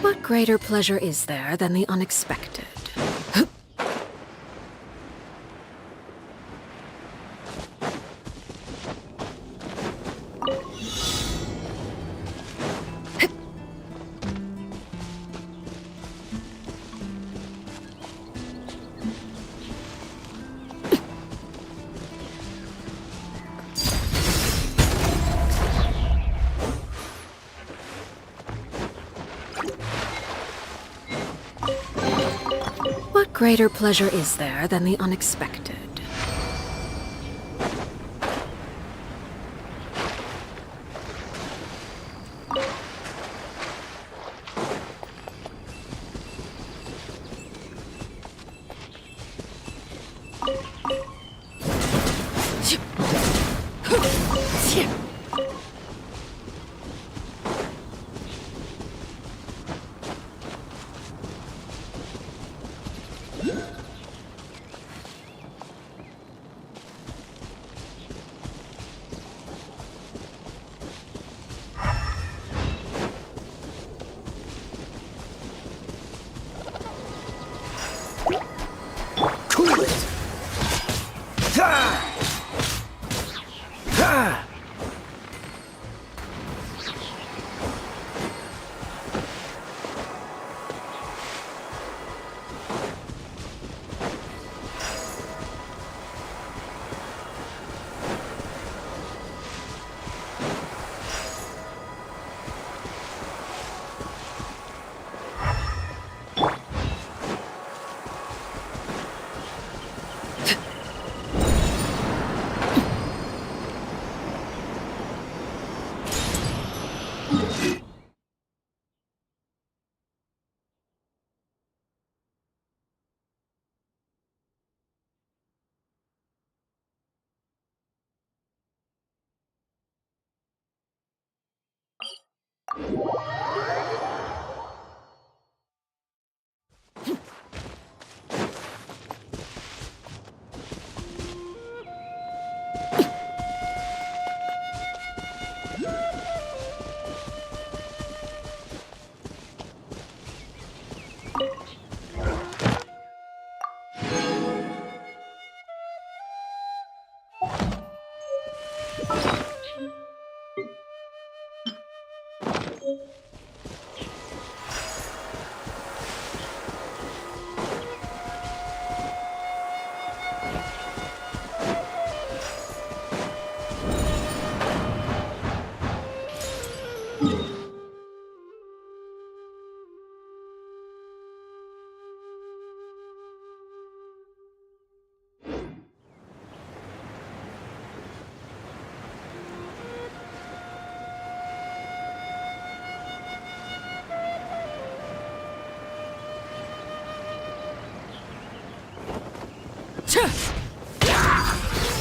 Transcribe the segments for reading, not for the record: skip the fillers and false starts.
What greater pleasure is there than the unexpected? What greater pleasure is there than the unexpected?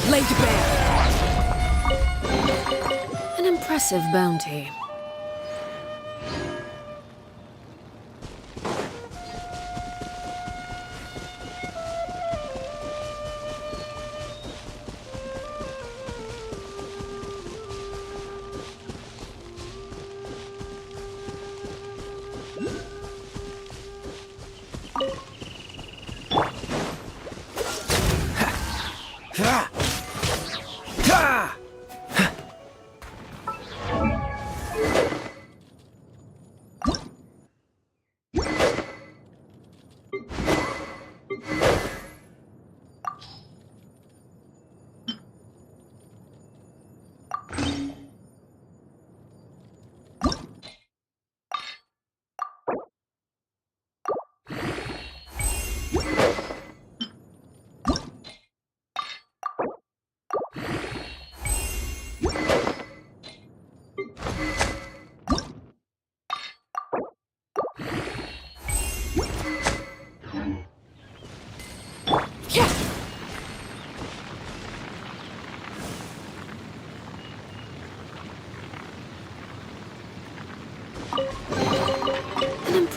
Laid bare. An impressive bounty.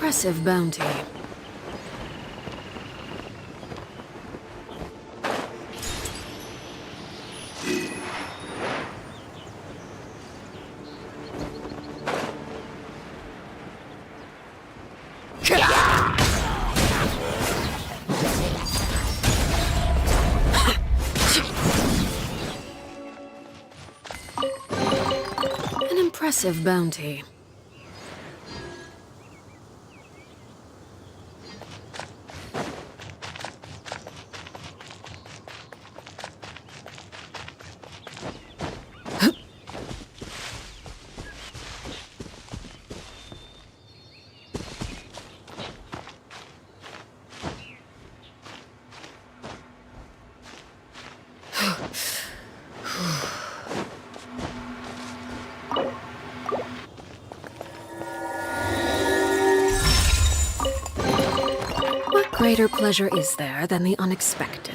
impressive bounty. An impressive bounty. What greater pleasure is there than the unexpected?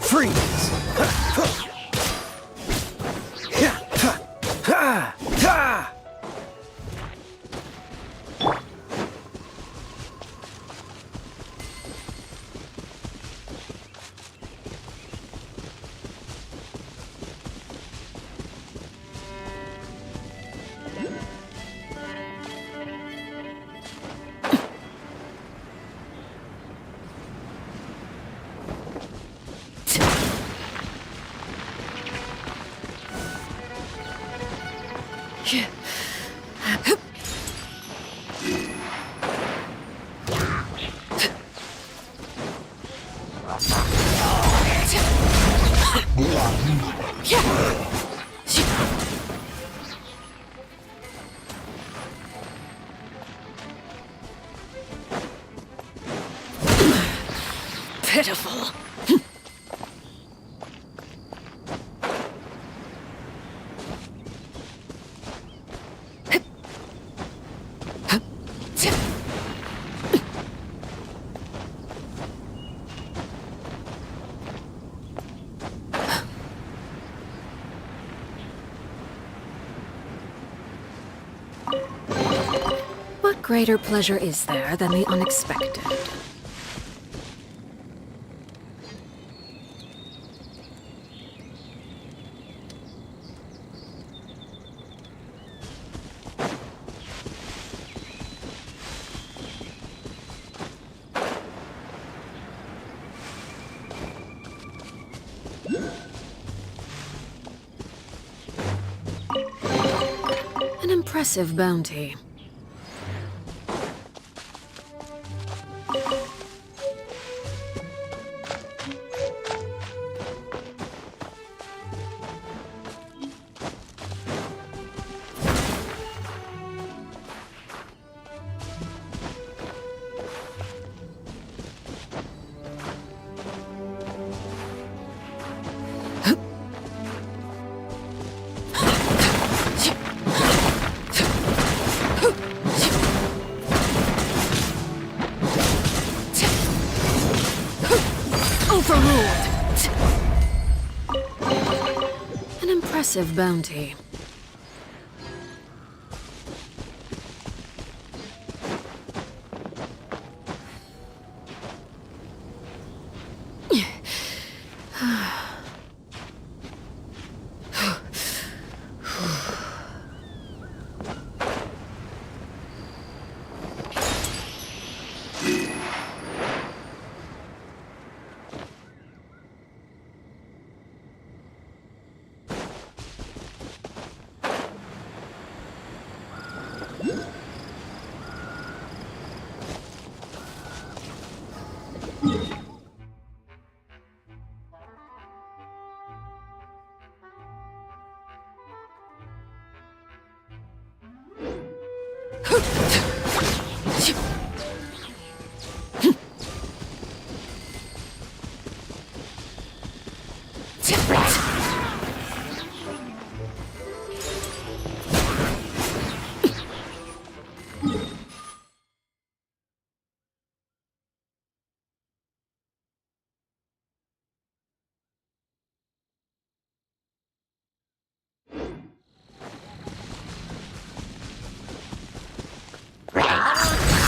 Freeze! Pitiful. What greater pleasure is there than the unexpected? An impressive bounty. Overruled. An impressive bounty.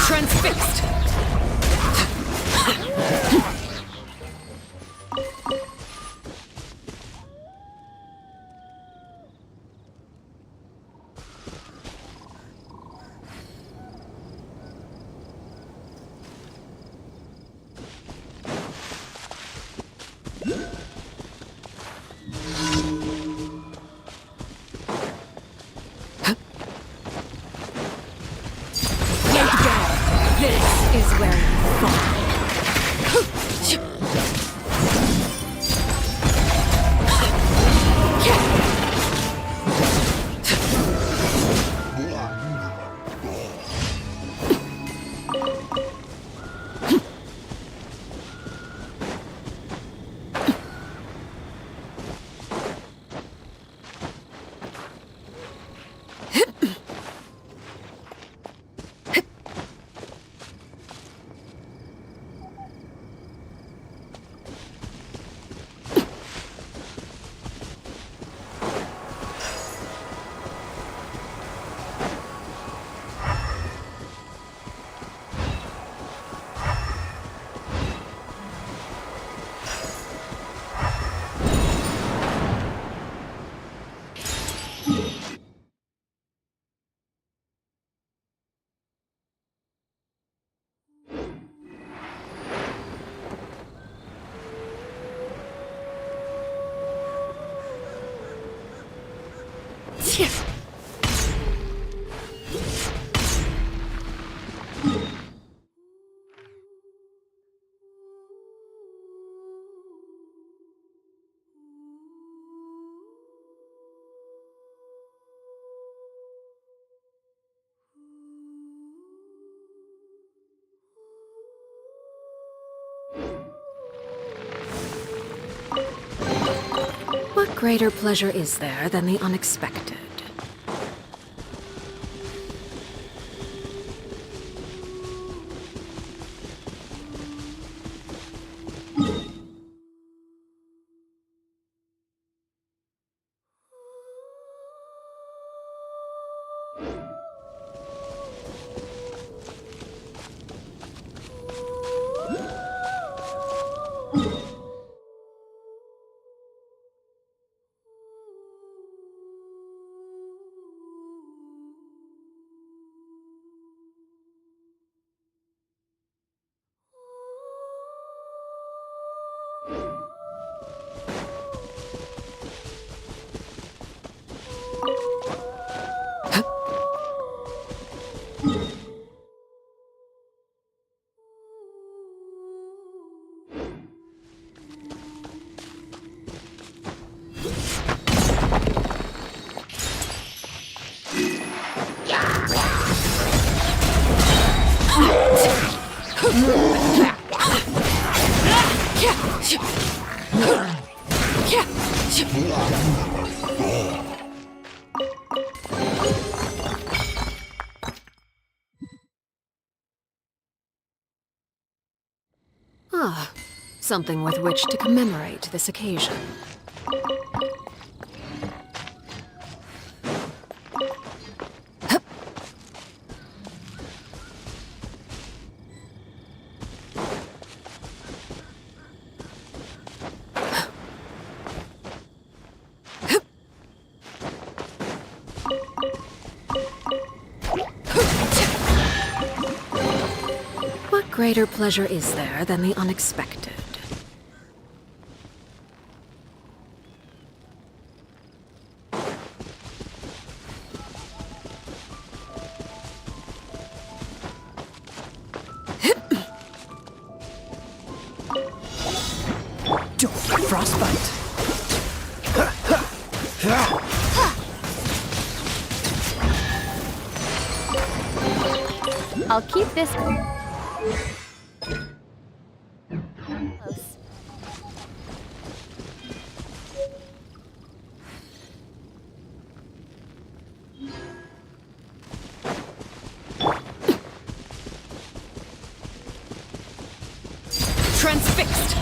Transfixed! This is where you fall. What greater pleasure is there than the unexpected? Ah, something with which to commemorate this occasion. What greater pleasure is there than the unexpected? Frostbite. I'll keep this close. Transfixed!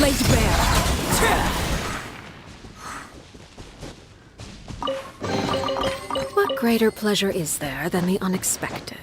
Laid bare. What greater pleasure is there than the unexpected?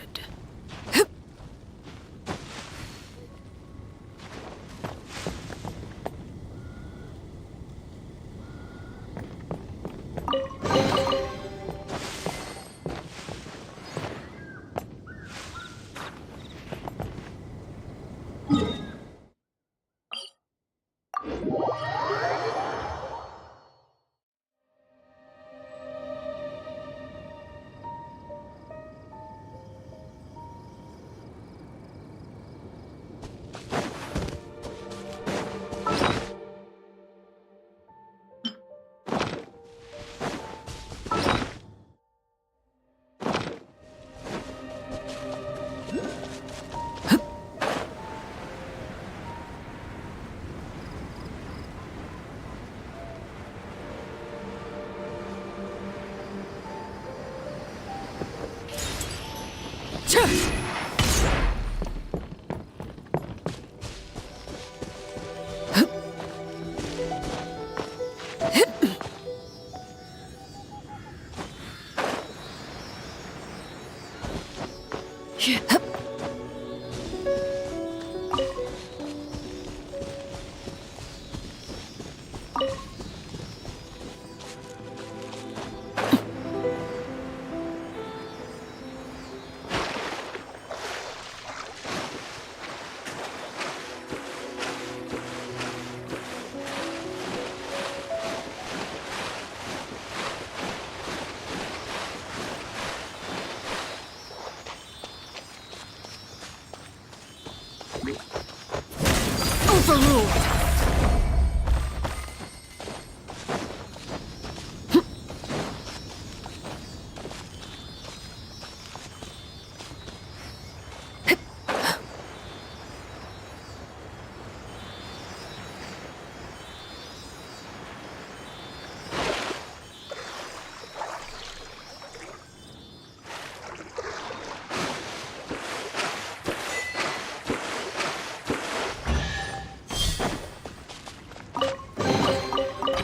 Overruled!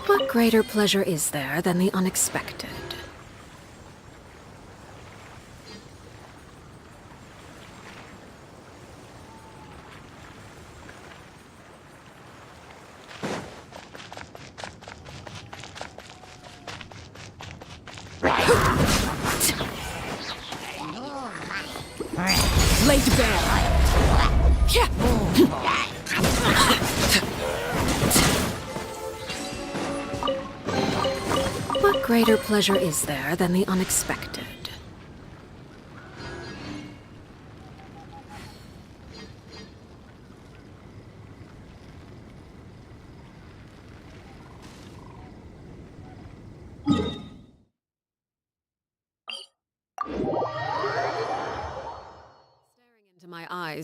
What greater pleasure is there than the unexpected? Laid bare. What greater pleasure is there than the unexpected?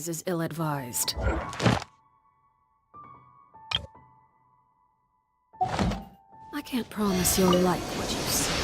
surprise is ill-advised. I can't promise you'll like what you see.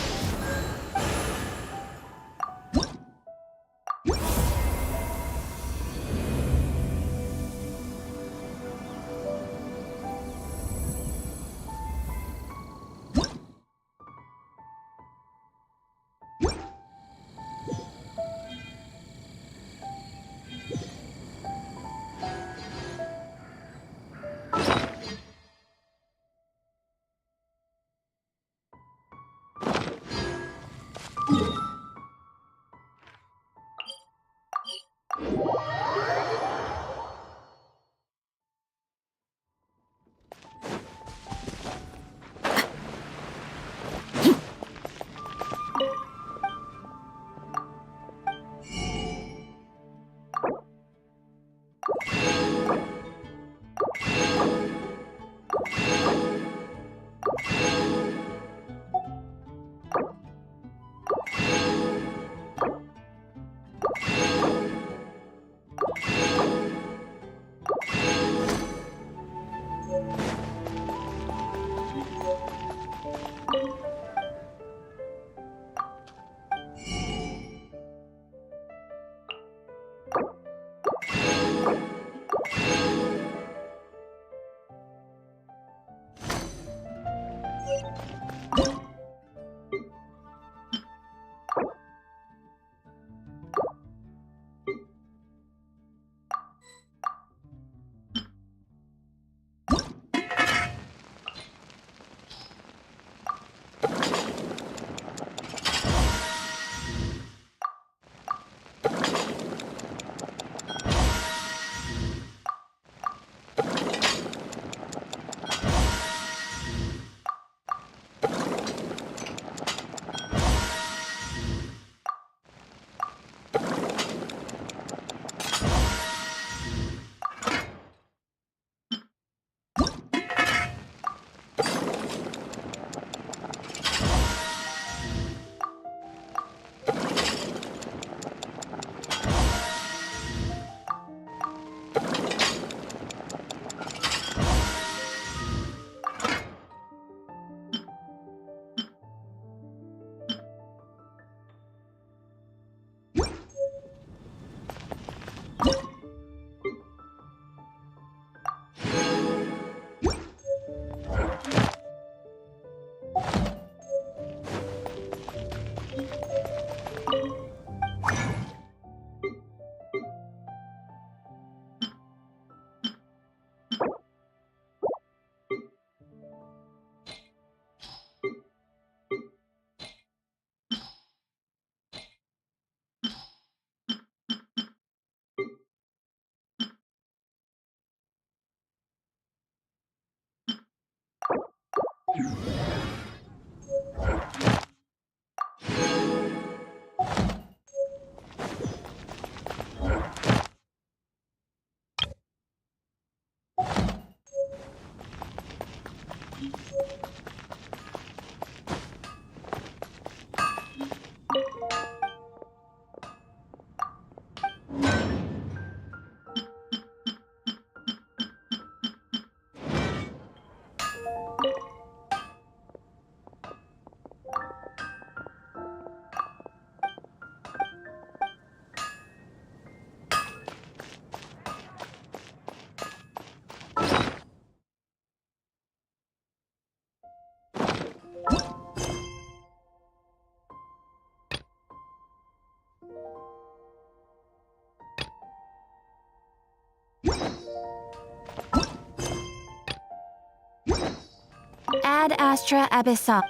Ad Astra Abyssal.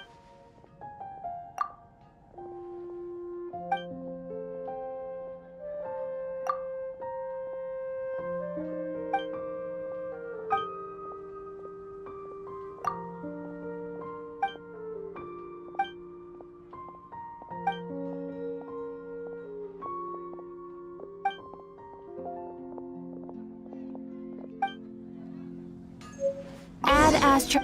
Ad Astra.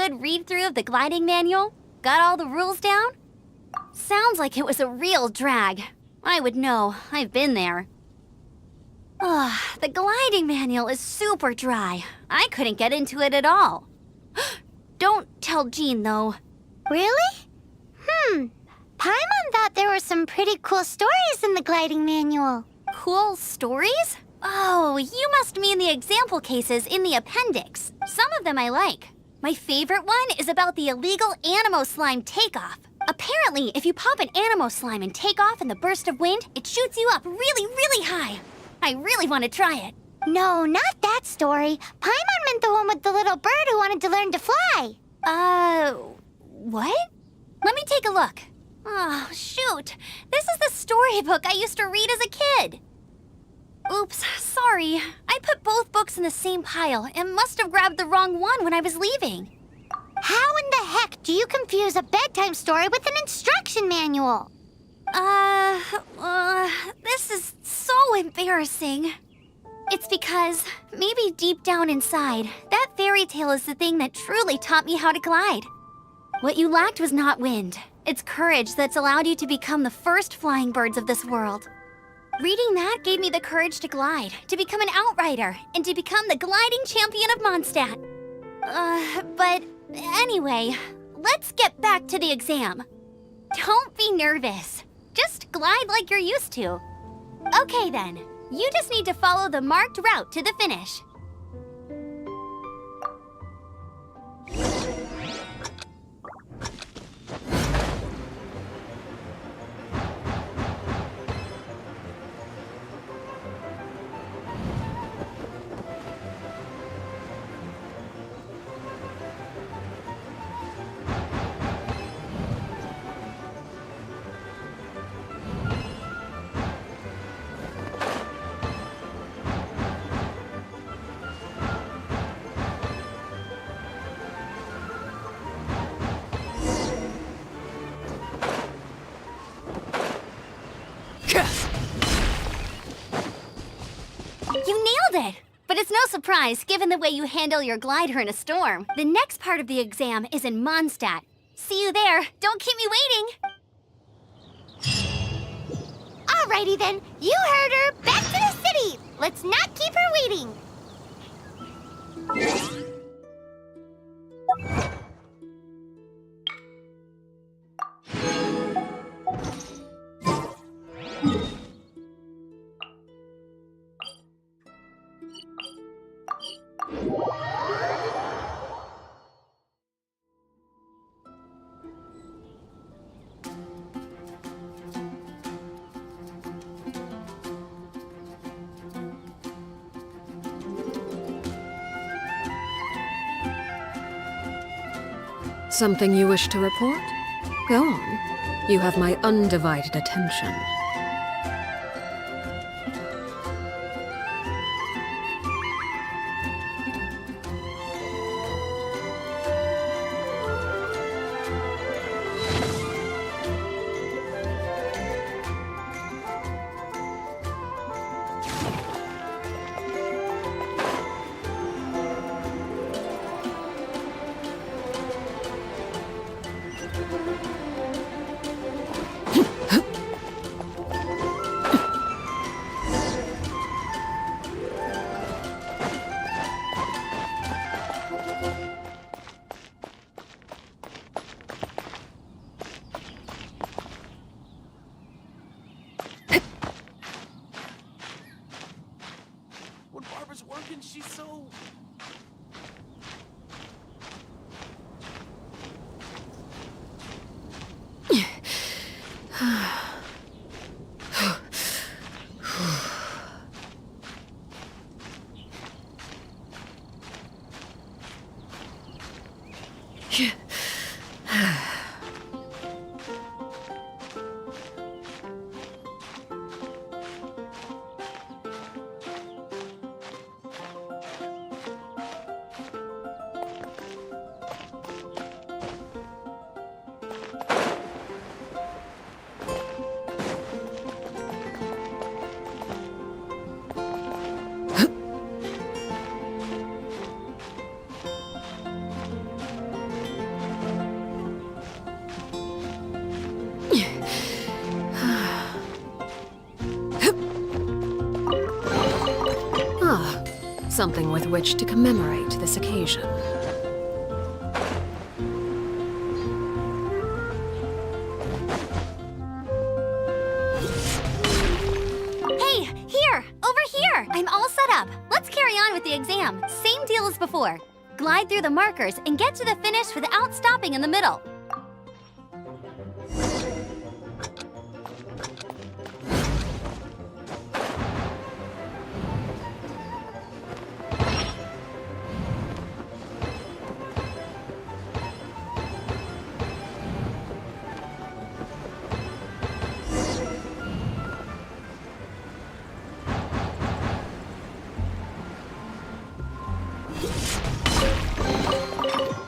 good read-through of the gliding manual? Got all the rules down? Sounds like it was a real drag. I would know. I've been there. Ugh, the gliding manual is super dry. I couldn't get into it at all. Don't tell Jean, though. Really? Paimon thought there were some pretty cool stories in the gliding manual. Cool stories? Oh, you must mean the example cases in the appendix. Some of them I like. My favorite one is about the illegal Animo slime takeoff. Apparently, if you pop an Animo slime and take off in the burst of wind, it shoots you up really, really high. I really want to try it. No, not that story. Paimon meant the one with the little bird who wanted to learn to fly. What? Let me take a look. Oh, shoot. This is the storybook I used to read as a kid. Oops, sorry. I put both books in the same pile and must have grabbed the wrong one when I was leaving. How in the heck do you confuse a bedtime story with an instruction manual? This is so embarrassing. It's because, maybe deep down inside, that fairy tale is the thing that truly taught me how to glide. What you lacked was not wind. It's courage that's allowed you to become the first flying birds of this world. Reading that gave me the courage to glide, to become an outrider, and to become the gliding champion of Mondstadt. But anyway, let's get back to the exam. Don't be nervous. Just glide like you're used to. Okay then, you just need to follow the marked route to the finish. You nailed it! But it's no surprise, given the way you handle your glider in a storm. The next part of the exam is in Mondstadt. See you there. Don't keep me waiting. Alrighty then, you heard her. Back to the city. Let's not keep her waiting. Something you wish to report? Go on. You have my undivided attention. Something with which to commemorate this occasion. Hey, here! Over here! I'm all set up. Let's carry on with the exam. Same deal as before. Glide through the markers and get to the finish without stopping in the middle.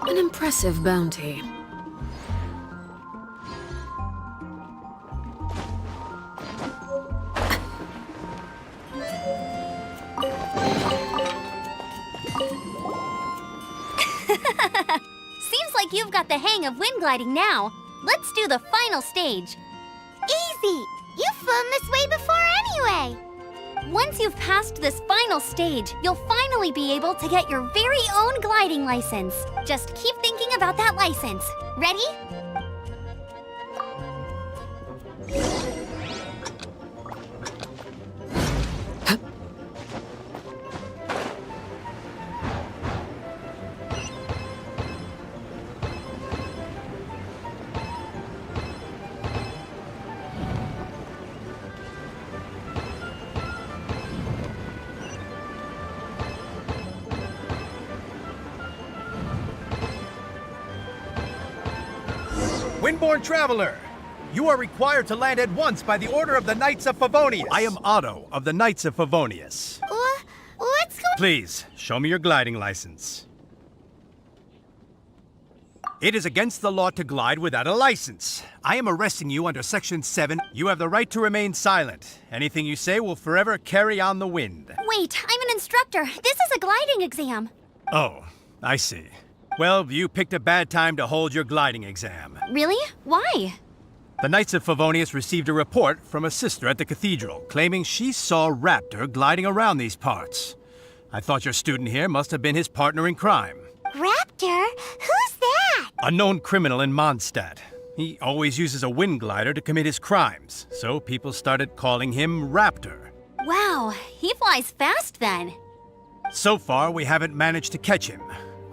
An impressive bounty. Seems like you've got the hang of wind gliding now. Let's do the final stage. Easy! You've flown this way before anyway! Once you've passed this final stage, you'll finally be able to get your very own gliding license. Just keep thinking about that license. Ready? Windborne Traveler, you are required to land at once by the order of the Knights of Favonius. I am Otto of the Knights of Favonius. What's going Please, show me your gliding license. It is against the law to glide without a license. I am arresting you under Section 7. You have the right to remain silent. Anything you say will forever carry on the wind. Wait, I'm an instructor. This is a gliding exam. Oh, I see. Well, you picked a bad time to hold your gliding exam. Really? Why? The Knights of Favonius received a report from a sister at the cathedral claiming she saw Raptor gliding around these parts. I thought your student here must have been his partner in crime. Raptor? Who's that? A known criminal in Mondstadt. He always uses a wind glider to commit his crimes, so people started calling him Raptor. Wow, he flies fast then. So far, we haven't managed to catch him.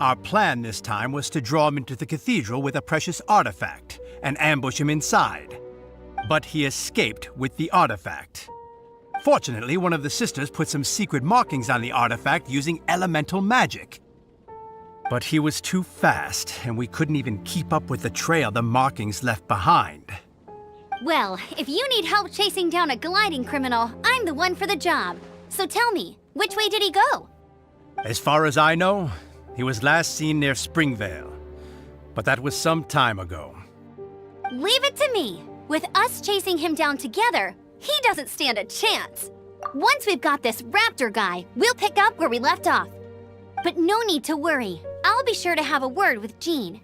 Our plan this time was to draw him into the cathedral with a precious artifact and ambush him inside. But he escaped with the artifact. Fortunately, one of the sisters put some secret markings on the artifact using elemental magic. But he was too fast, and we couldn't even keep up with the trail the markings left behind. Well, if you need help chasing down a gliding criminal, I'm the one for the job. So tell me, which way did he go? As far as I know, he was last seen near Springvale. But that was some time ago. Leave it to me. With us chasing him down together, he doesn't stand a chance. Once we've got this Raptor guy, we'll pick up where we left off. But no need to worry. I'll be sure to have a word with Jean.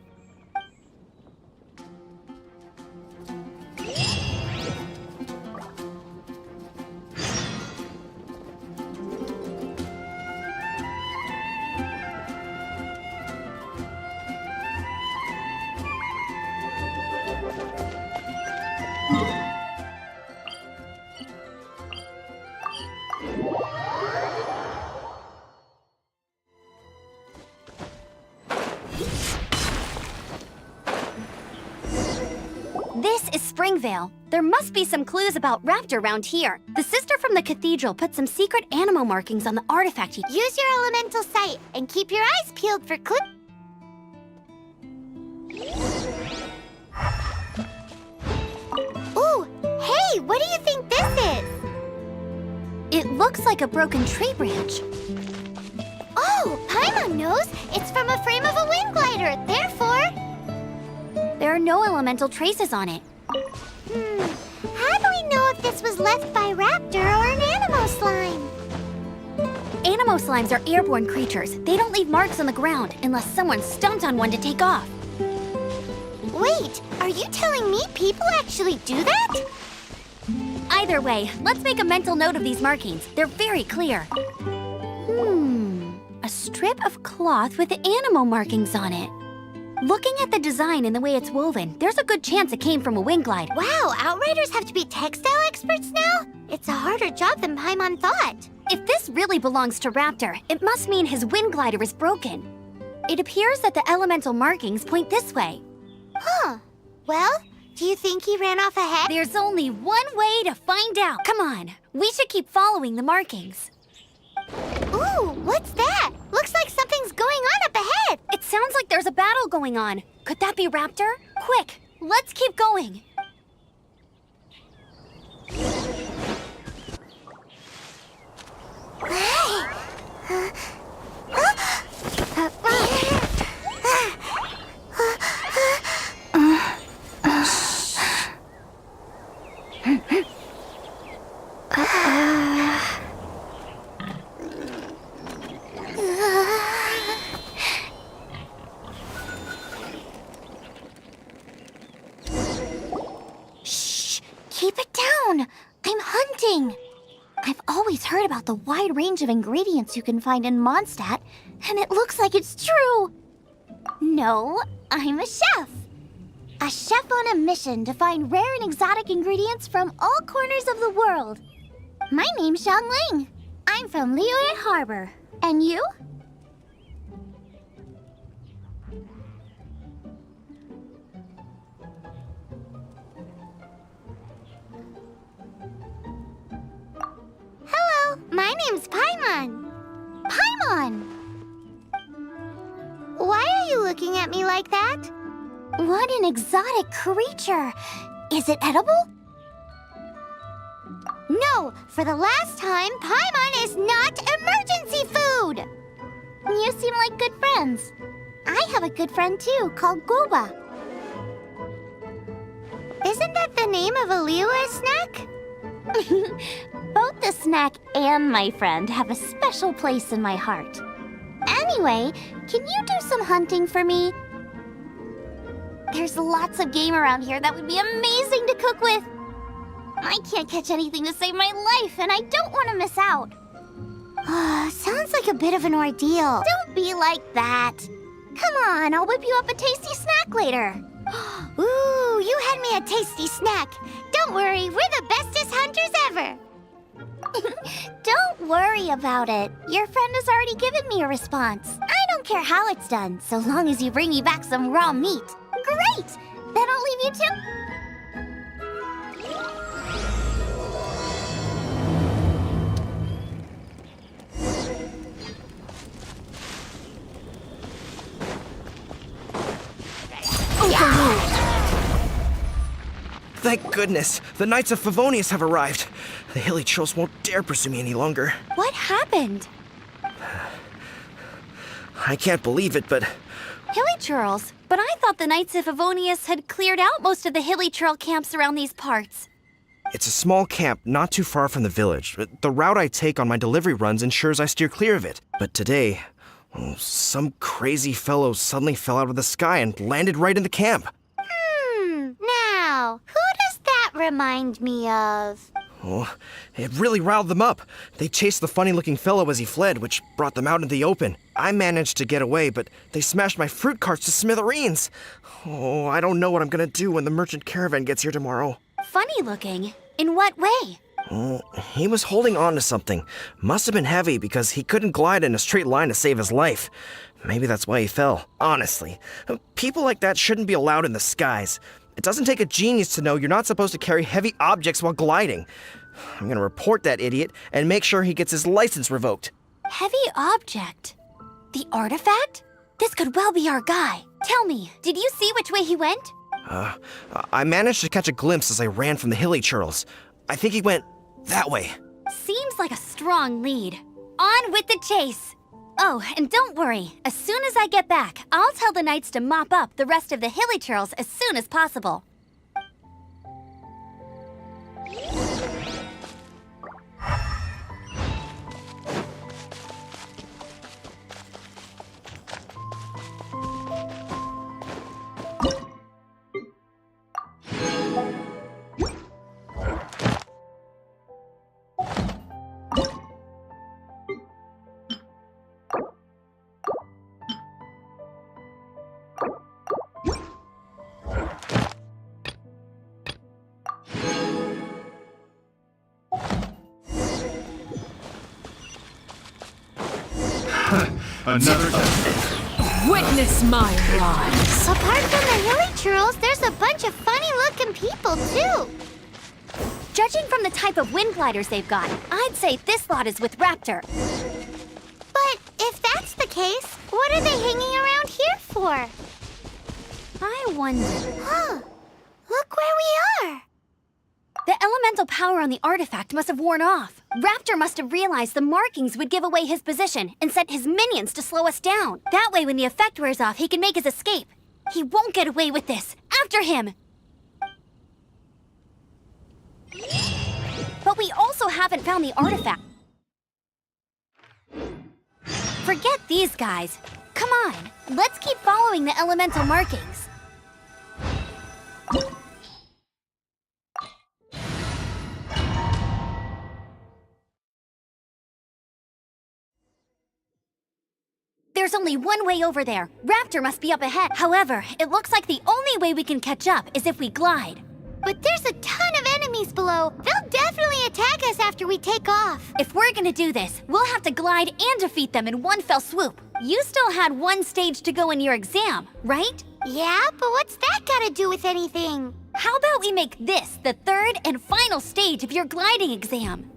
This is Springvale. There must be some clues about Raptor around here. The sister from the cathedral put some secret animal markings on the artifact he... Use your elemental sight and keep your eyes peeled for clues. Ooh, hey, what do you think this is? It looks like a broken tree branch. Oh, Paimon knows. It's from a frame of a wind glider. Therefore... There are no elemental traces on it. How do we know if this was left by Raptor or an Animo slime? Animo slimes are airborne creatures. They don't leave marks on the ground unless someone stomped on one to take off. Wait, are you telling me people actually do that? Either way, let's make a mental note of these markings. They're very clear. A strip of cloth with animo markings on it. Looking at the design and the way it's woven, there's a good chance it came from a wing glide. Wow, Outriders have to be textile experts now? It's a harder job than Paimon thought. If this really belongs to Raptor, it must mean his wind glider is broken. It appears that the elemental markings point this way. Huh. Well, do you think he ran off ahead? There's only one way to find out. Come on, we should keep following the markings. Ooh, what's that? Looks like something's going on up ahead. It sounds like there's a battle going on. Could that be Raptor? Quick, let's keep going. Shh, keep it down. I'm hunting. I've always heard about the wide range of ingredients you can find in Mondstadt, and it looks like it's true. No, I'm a chef. A chef on a mission to find rare and exotic ingredients from all corners of the world. My name's Xiangling. I'm from Liyue Harbor. And you? Hello, my name's Paimon. Paimon! Why are you looking at me like that? What an exotic creature! Is it edible? No, for the last time, Paimon is not emergency food! You seem like good friends. I have a good friend too, called Goba. Isn't that the name of a Liyue snack? Both the snack and my friend have a special place in my heart. Anyway, can you do some hunting for me? There's lots of game around here that would be amazing to cook with. I can't catch anything to save my life, and I don't want to miss out. Sounds like a bit of an ordeal. Don't be like that. Come on, I'll whip you up a tasty snack later. Ooh, you had me a tasty snack. Don't worry, we're the bestest hunters ever. Don't worry about it. Your friend has already given me a response. I don't care how it's done, so long as you bring me back some raw meat. Great! Then I'll leave you to... Thank goodness! The Knights of Favonius have arrived. The hilly trolls won't dare pursue me any longer. What happened? I can't believe it, but Hilly churls? But I thought the Knights of Favonius had cleared out most of the hilly churl camps around these parts. it's a small camp not too far from the village. The route I take on my delivery runs ensures I steer clear of it. But today, some crazy fellow suddenly fell out of the sky and landed right in the camp. Now, who does that remind me of? Oh, it really riled them up. They chased the funny-looking fellow as he fled, which brought them out into the open. I managed to get away, but they smashed my fruit carts to smithereens. Oh, I don't know what I'm gonna do when the merchant caravan gets here tomorrow. Funny looking? In what way? Oh, he was holding on to something. Must have been heavy because he couldn't glide in a straight line to save his life. Maybe that's why he fell. Honestly, people like that shouldn't be allowed in the skies. It doesn't take a genius to know you're not supposed to carry heavy objects while gliding. I'm gonna report that idiot and make sure he gets his license revoked. Heavy object? The artifact? This could well be our guy. Tell me, did you see which way he went? I managed to catch a glimpse as I ran from the hilly churls. I think he went that way. Seems like a strong lead. On with the chase! Oh, and don't worry. As soon as I get back, I'll tell the knights to mop up the rest of the hilly churls as soon as possible. Another test. Witness my rise. Apart from the hilly churls, there's a bunch of funny-looking people, too. Judging from the type of wind gliders they've got, I'd say this lot is with Raptor. But if that's the case, what are they hanging around here for? I wonder... Huh. Look where we are. The elemental power on the artifact must have worn off. Raptor must have realized the markings would give away his position and sent his minions to slow us down. That way, when the effect wears off, he can make his escape. He won't get away with this. After him! But we also haven't found the artifact. Forget these guys. Come on, let's keep following the elemental markings. There's only one way over there. Raptor must be up ahead. However, it looks like the only way we can catch up is if we glide. But there's a ton of enemies below. They'll definitely attack us after we take off. If we're gonna do this, we'll have to glide and defeat them in one fell swoop. You still had one stage to go in your exam, right? Yeah, but what's that gotta do with anything? How about we make this the third and final stage of your gliding exam?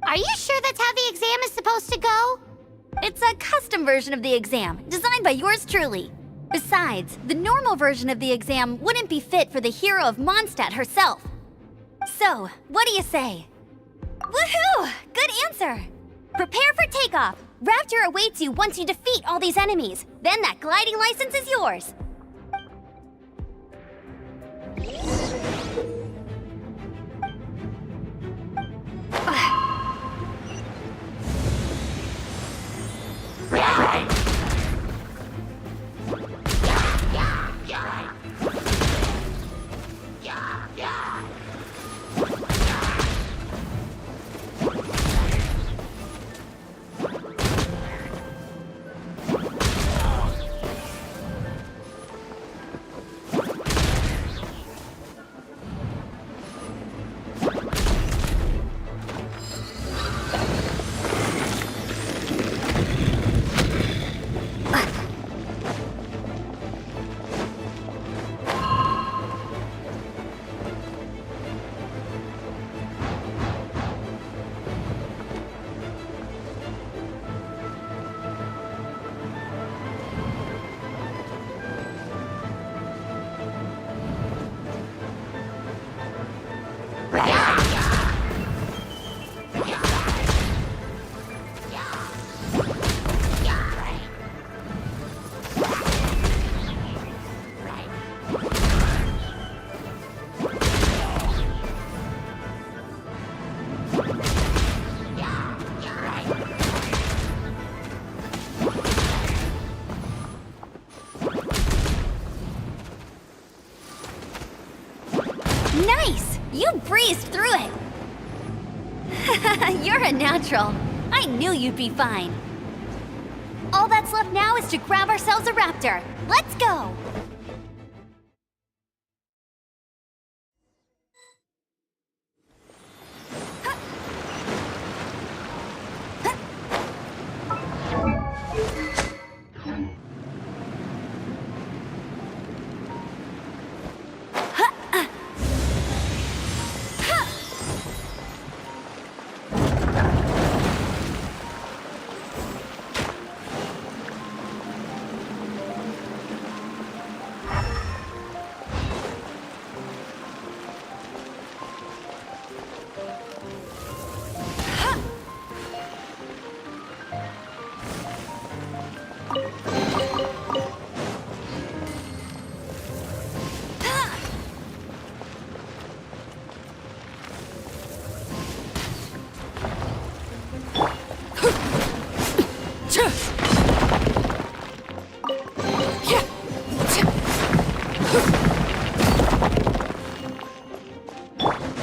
Are you sure that's how the exam is supposed to go? It's a custom version of the exam, designed by yours truly. Besides, the normal version of the exam wouldn't be fit for the hero of Mondstadt herself. So, what do you say? Woohoo! Good answer! Prepare for takeoff. Raptor awaits you once you defeat all these enemies. Then that gliding license is yours. Nice! You breezed through it! You're a natural. I knew you'd be fine. All that's left now is to grab ourselves a raptor. Let's go!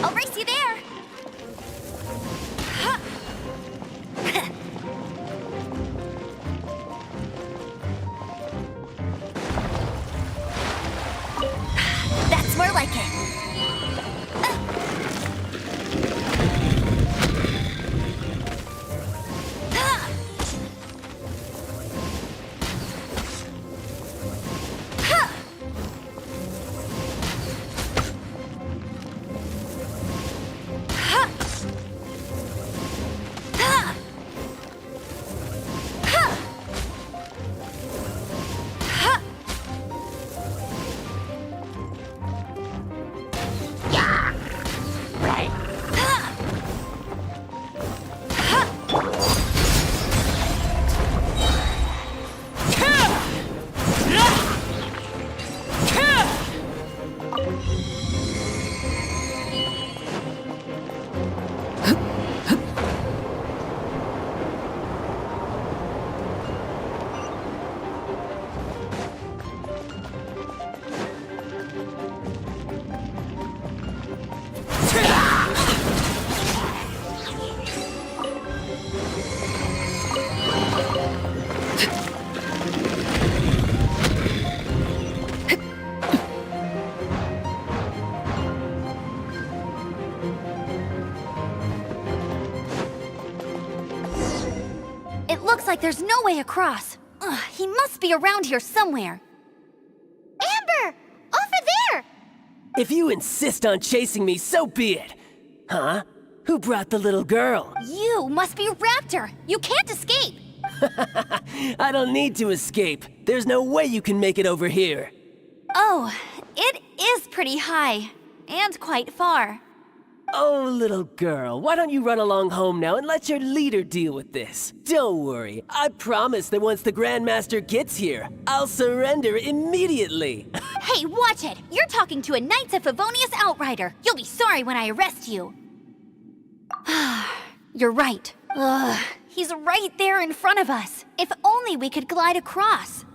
I'll race you there! That's more like it. looks like there's no way across. Ugh, he must be around here somewhere. Amber! Over there! If you insist on chasing me, so be it. Huh? Who brought the little girl? You must be Raptor. You can't escape. I don't need to escape. There's no way you can make it over here. Oh, it is pretty high. And quite far. Oh, little girl, why don't you run along home now and let your leader deal with this? Don't worry, I promise that once the Grandmaster gets here, I'll surrender immediately. Hey, watch it! You're talking to a Knights of Favonius outrider. You'll be sorry when I arrest you. You're right. Ugh, he's right there in front of us. If only we could glide across.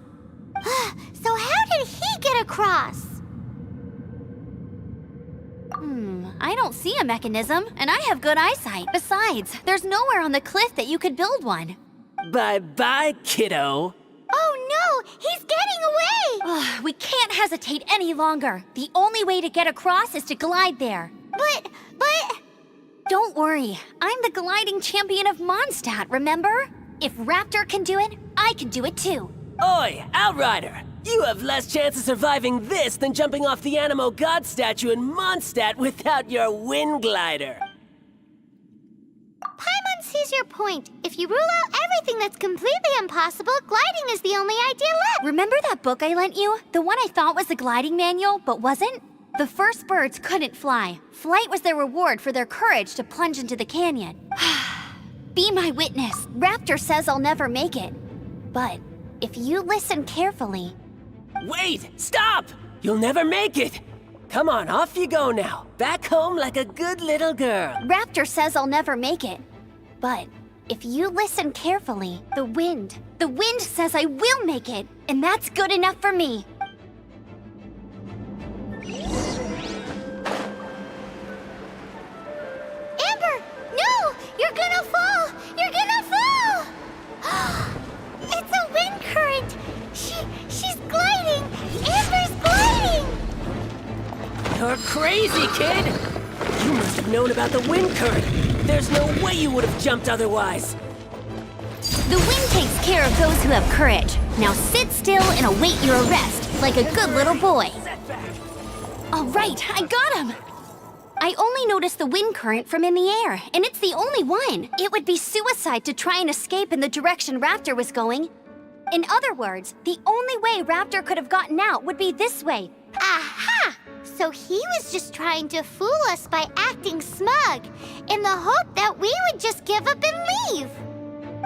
So how did he get across? I don't see a mechanism, and I have good eyesight. Besides, there's nowhere on the cliff that you could build one. Bye-bye, kiddo. Oh no! He's getting away! Ugh, we can't hesitate any longer. The only way to get across is to glide there. But... Don't worry, I'm the gliding champion of Mondstadt, remember? If Raptor can do it, I can do it too. Oi, Outrider! You have less chance of surviving this than jumping off the Animo God statue in Mondstadt without your wind glider. Paimon sees your point. If you rule out everything that's completely impossible, gliding is the only idea left. Remember that book I lent you? The one I thought was the gliding manual, but wasn't? The first birds couldn't fly. Flight was their reward for their courage to plunge into the canyon. Be my witness. Raptor says I'll never make it. But if you listen carefully... Wait! Stop! You'll never make it! Come on, off you go now. Back home like a good little girl. Raptor says I'll never make it. But if you listen carefully, the wind says I will make it, and that's good enough for me. Amber! No! You're gonna fall! You're gonna fall! It's a wind current! She's gliding! Amber's gliding! You're crazy, kid! You must have known about the wind current. There's no way you would have jumped otherwise. The wind takes care of those who have courage. Now sit still and await your arrest, like a good little boy. All right, I got him! I only noticed the wind current from in the air, and it's the only one. It would be suicide to try and escape in the direction Raptor was going. In other words, the only way Raptor could have gotten out would be this way. Aha! So he was just trying to fool us by acting smug, in the hope that we would just give up and leave.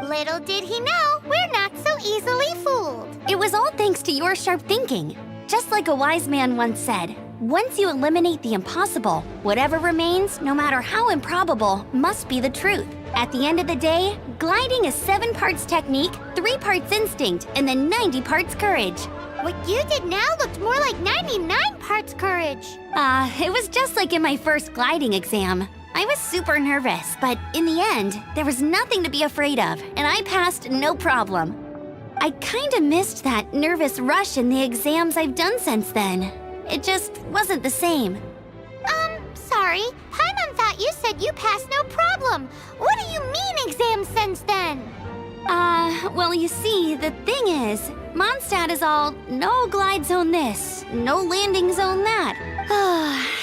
Little did he know, we're not so easily fooled. It was all thanks to your sharp thinking. Just like a wise man once said, once you eliminate the impossible, whatever remains, no matter how improbable, must be the truth. At the end of the day, gliding is 7 parts technique, 3 parts instinct, and then 90 parts courage. What you did now looked more like 99 parts courage. It was just like in my first gliding exam. I was super nervous, but in the end, there was nothing to be afraid of, and I passed no problem. I kinda missed that nervous rush in the exams I've done since then. It just wasn't the same. Sorry. Paimon thought you said you passed no problem. What do you mean exams since then? Well, you see, the thing is, Mondstadt is all no glide zone this, no landing zone that.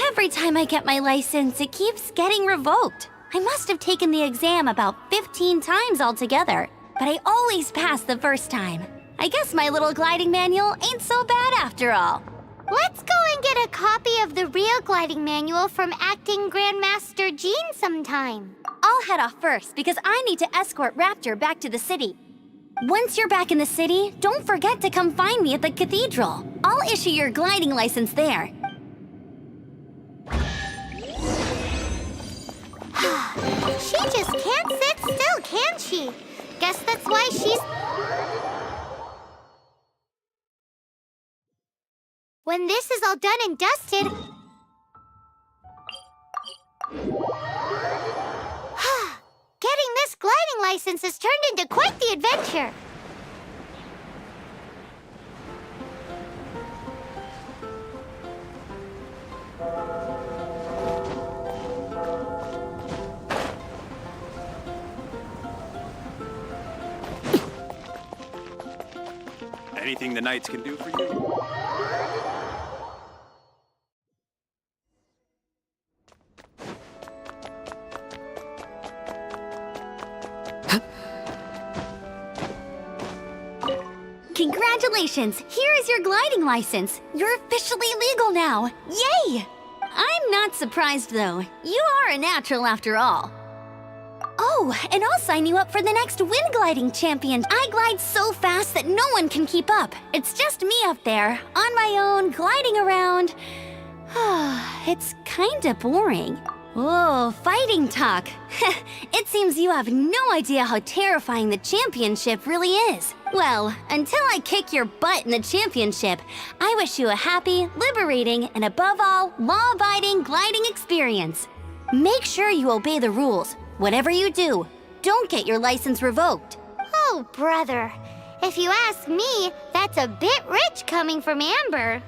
Every time I get my license, it keeps getting revoked. I must have taken the exam about 15 times altogether, but I always pass the first time. I guess my little gliding manual ain't so bad after all. Let's go and get a copy of the real gliding manual from Acting Grandmaster Jean sometime. I'll head off first because I need to escort Raptor back to the city. Once you're back in the city, don't forget to come find me at the cathedral. I'll issue your gliding license there. She just can't sit still, can she? Guess that's why she's... When this is all done and dusted... Getting this gliding license has turned into quite the adventure. Anything the Knights can do for you? Congratulations! Here is your gliding license. You're officially legal now. Yay! I'm not surprised though. You are a natural after all. Oh, and I'll sign you up for the next wind gliding champion. I glide so fast that no one can keep up. It's just me up there, on my own, gliding around. It's kinda boring. Whoa, fighting talk. It seems you have no idea how terrifying the championship really is. Well, until I kick your butt in the championship, I wish you a happy, liberating, and above all, law-abiding gliding experience. Make sure you obey the rules. Whatever you do, don't get your license revoked. Oh, brother. If you ask me, that's a bit rich coming from Amber.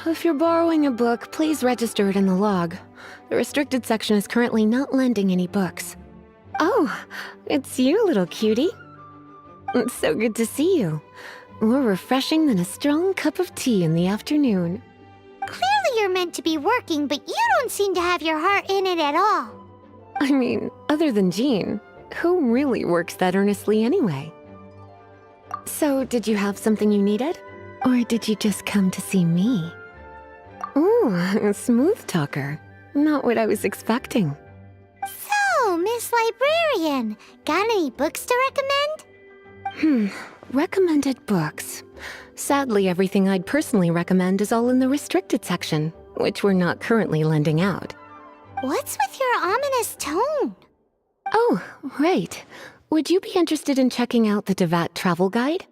If you're borrowing a book, please register it in the log. The restricted section is currently not lending any books. Oh, it's you, little cutie. It's so good to see you. More refreshing than a strong cup of tea in the afternoon. Clearly you're meant to be working, but you don't seem to have your heart in it at all. I mean, other than Jean, who really works that earnestly anyway? So, did you have something you needed? Or did you just come to see me? Ooh, a smooth talker. Not what I was expecting. So, Miss Librarian, got any books to recommend? Recommended books. Sadly, everything I'd personally recommend is all in the restricted section, which we're not currently lending out. What's with your ominous tone? Oh, right. Would you be interested in checking out the Devat travel guide?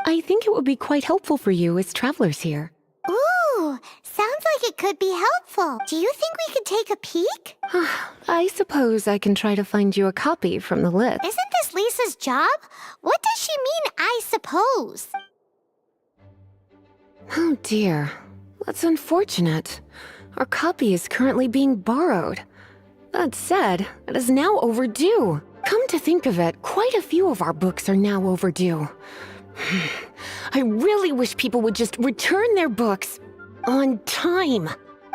I think it would be quite helpful for you as travelers here. Ooh, sounds like it could be helpful. Do you think we could take a peek? I suppose I can try to find you a copy from the list. Isn't this Lisa's job? What does she mean, I suppose? Oh dear. That's unfortunate. Our copy is currently being borrowed. That said, it is now overdue. Come to think of it, quite a few of our books are now overdue. I really wish people would just return their books on time.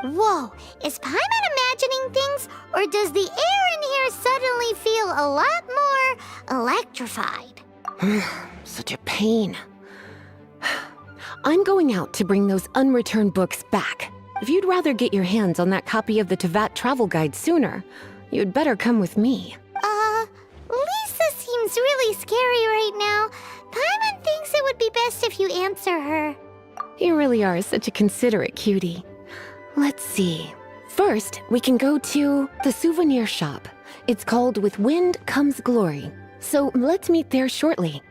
Whoa, is Paimon imagining things, or does the air in here suddenly feel a lot more electrified? Such a pain. I'm going out to bring those unreturned books back. If you'd rather get your hands on that copy of the Teyvat travel guide sooner, you'd better come with me. Lisa seems really scary right now. Paimon thinks it would be best if you answer her. You really are such a considerate cutie. Let's see. First, we can go to the souvenir shop. It's called With Wind Comes Glory. So let's meet there shortly.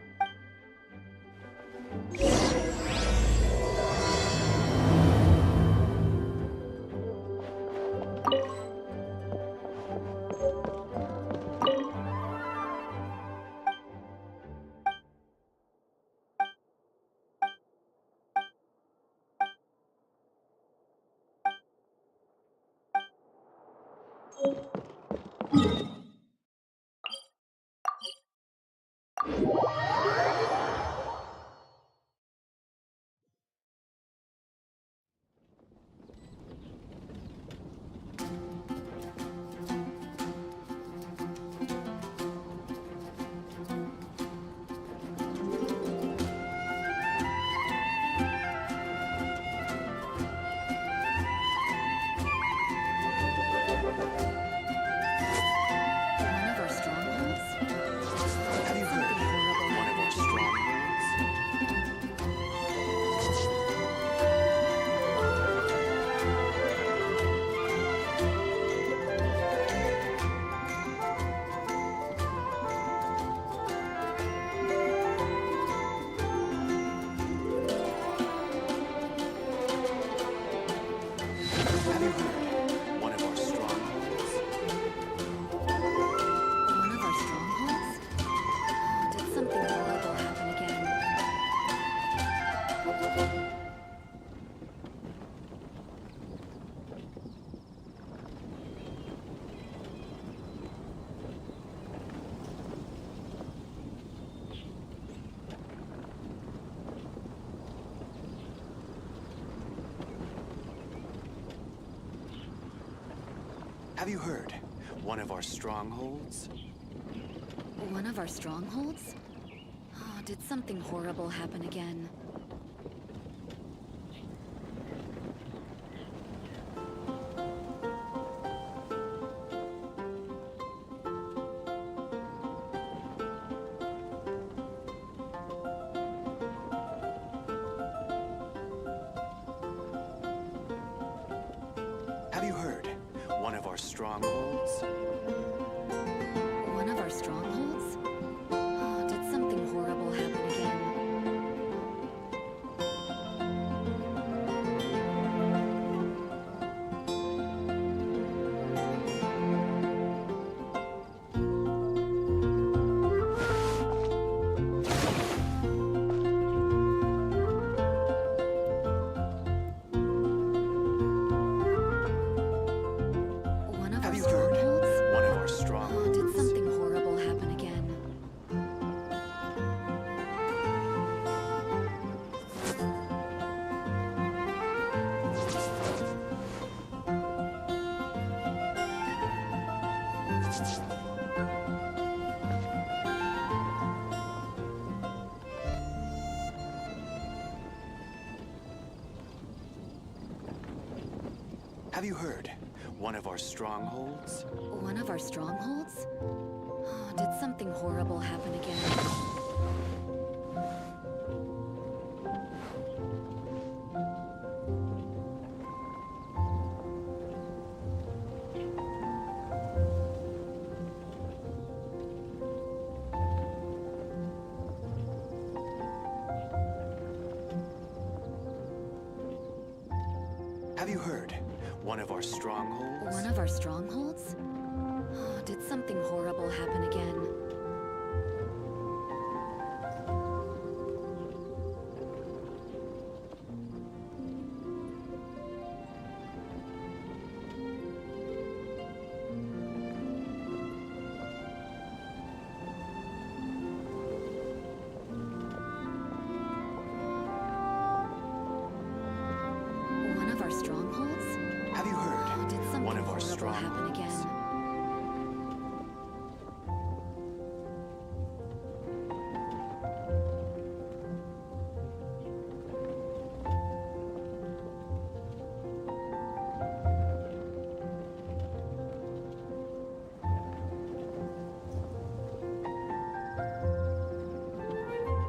Have you heard? One of our strongholds? One of our strongholds? Oh, did something horrible happen again? Have you heard? One of our strongholds? One of our strongholds? Oh, did something horrible happen again? One of Have our you heard? strongholds? One of our Oh, strongholds? did something horrible happen again? Have you heard? One of our strongholds? One of our strongholds? Oh, did something horrible happen again? Have you heard? One of our strongholds? One of our strongholds? Oh, did something horrible happen again? Have you heard? Oh, did something One of our horrible happen strongholds. again?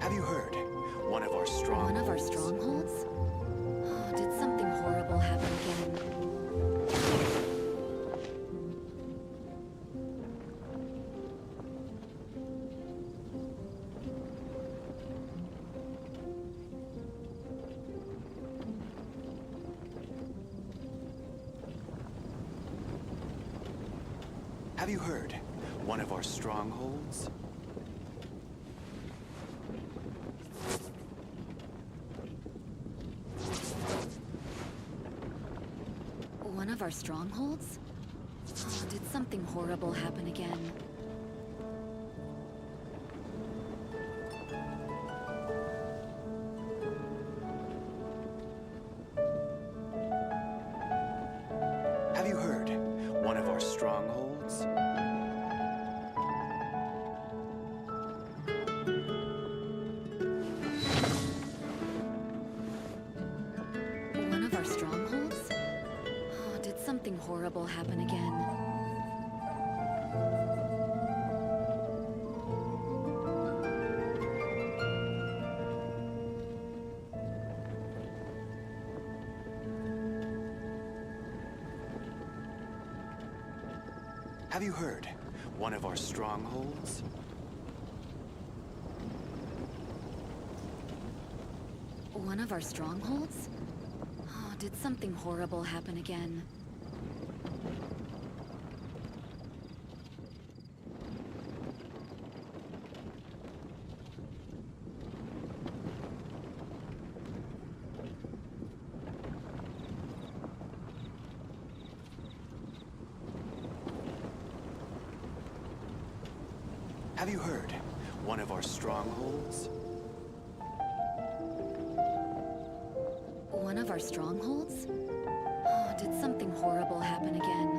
Have you heard? One of our One of our strongholds. strongholds? Oh, did something horrible happen again? Have you heard? One of our strongholds. One of our strongholds? Oh, did something horrible happen again? Have you heard? One of our strongholds. One of our strongholds? Oh, did something horrible happen again? Have you heard? One of our strongholds. One of our strongholds? Oh, did something horrible happen again? Have you heard? One of our strongholds. One of our strongholds? Oh, did something horrible happen again?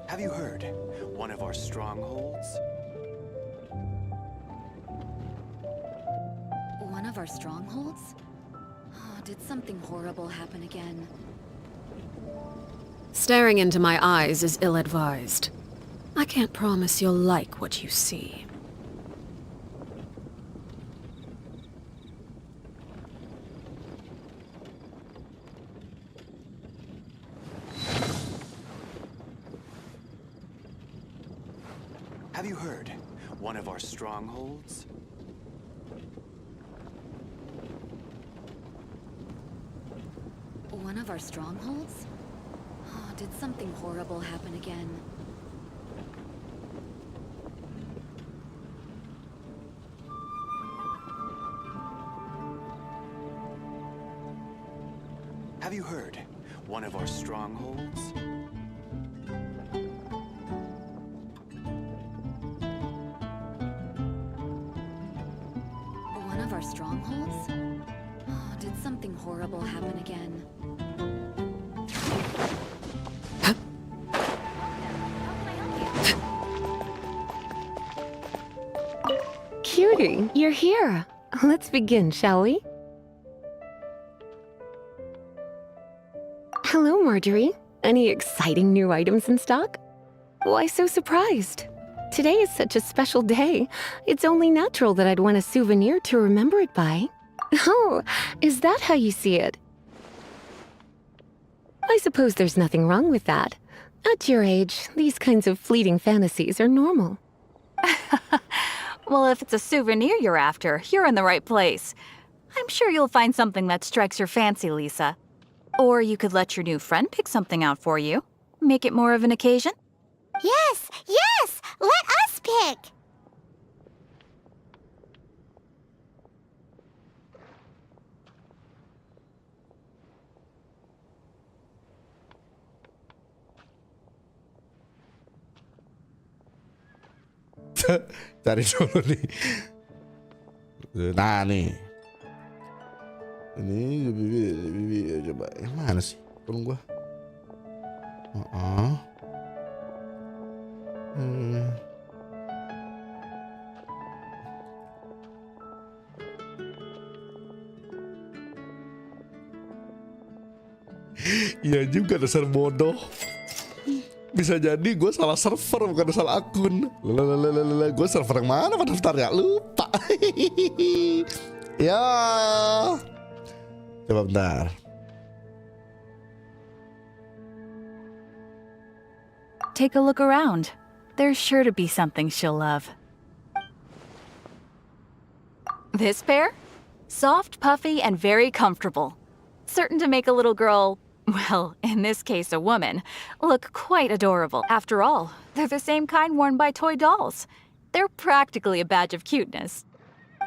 Have you heard? One of our strongholds. One of our strongholds? Oh, did something horrible happen again? Staring into my eyes is ill-advised. I can't promise you'll like what you see. Have you heard? One of our strongholds. One of our strongholds? Oh, did something horrible happen again? Have you heard? One of our strongholds. One of our strongholds? Oh, did something horrible happen again? Cutie, you're here. Let's begin, shall we? Hello, Marjorie. Any exciting new items in stock? Why so surprised? Today is such a special day. It's only natural that I'd want a souvenir to remember it by. Oh, is that how you see it? I suppose there's nothing wrong with that. At your age, these kinds of fleeting fantasies are normal. Well, if it's a souvenir you're after, you're in the right place. I'm sure you'll find something that strikes your fancy, Lisa. Or you could let your new friend pick something out for you. Make it more of an occasion. Yes, yes! Let us pick! Cari dulu nih. Nah nih. Ini coba yang mana sih? Tolong gua. Iya juga, dasar bodoh. Bisa jadi gue salah server, bukan salah akun. Gue server yang mana pada daftarnya? Lupa. Ya. Coba bentar. Take a look around. There's sure to be something she'll love. This pair? Soft, puffy, and very comfortable. Certain to make a little girl, well, in this case a woman, look quite adorable. After all, they're the same kind worn by toy dolls. They're practically a badge of cuteness.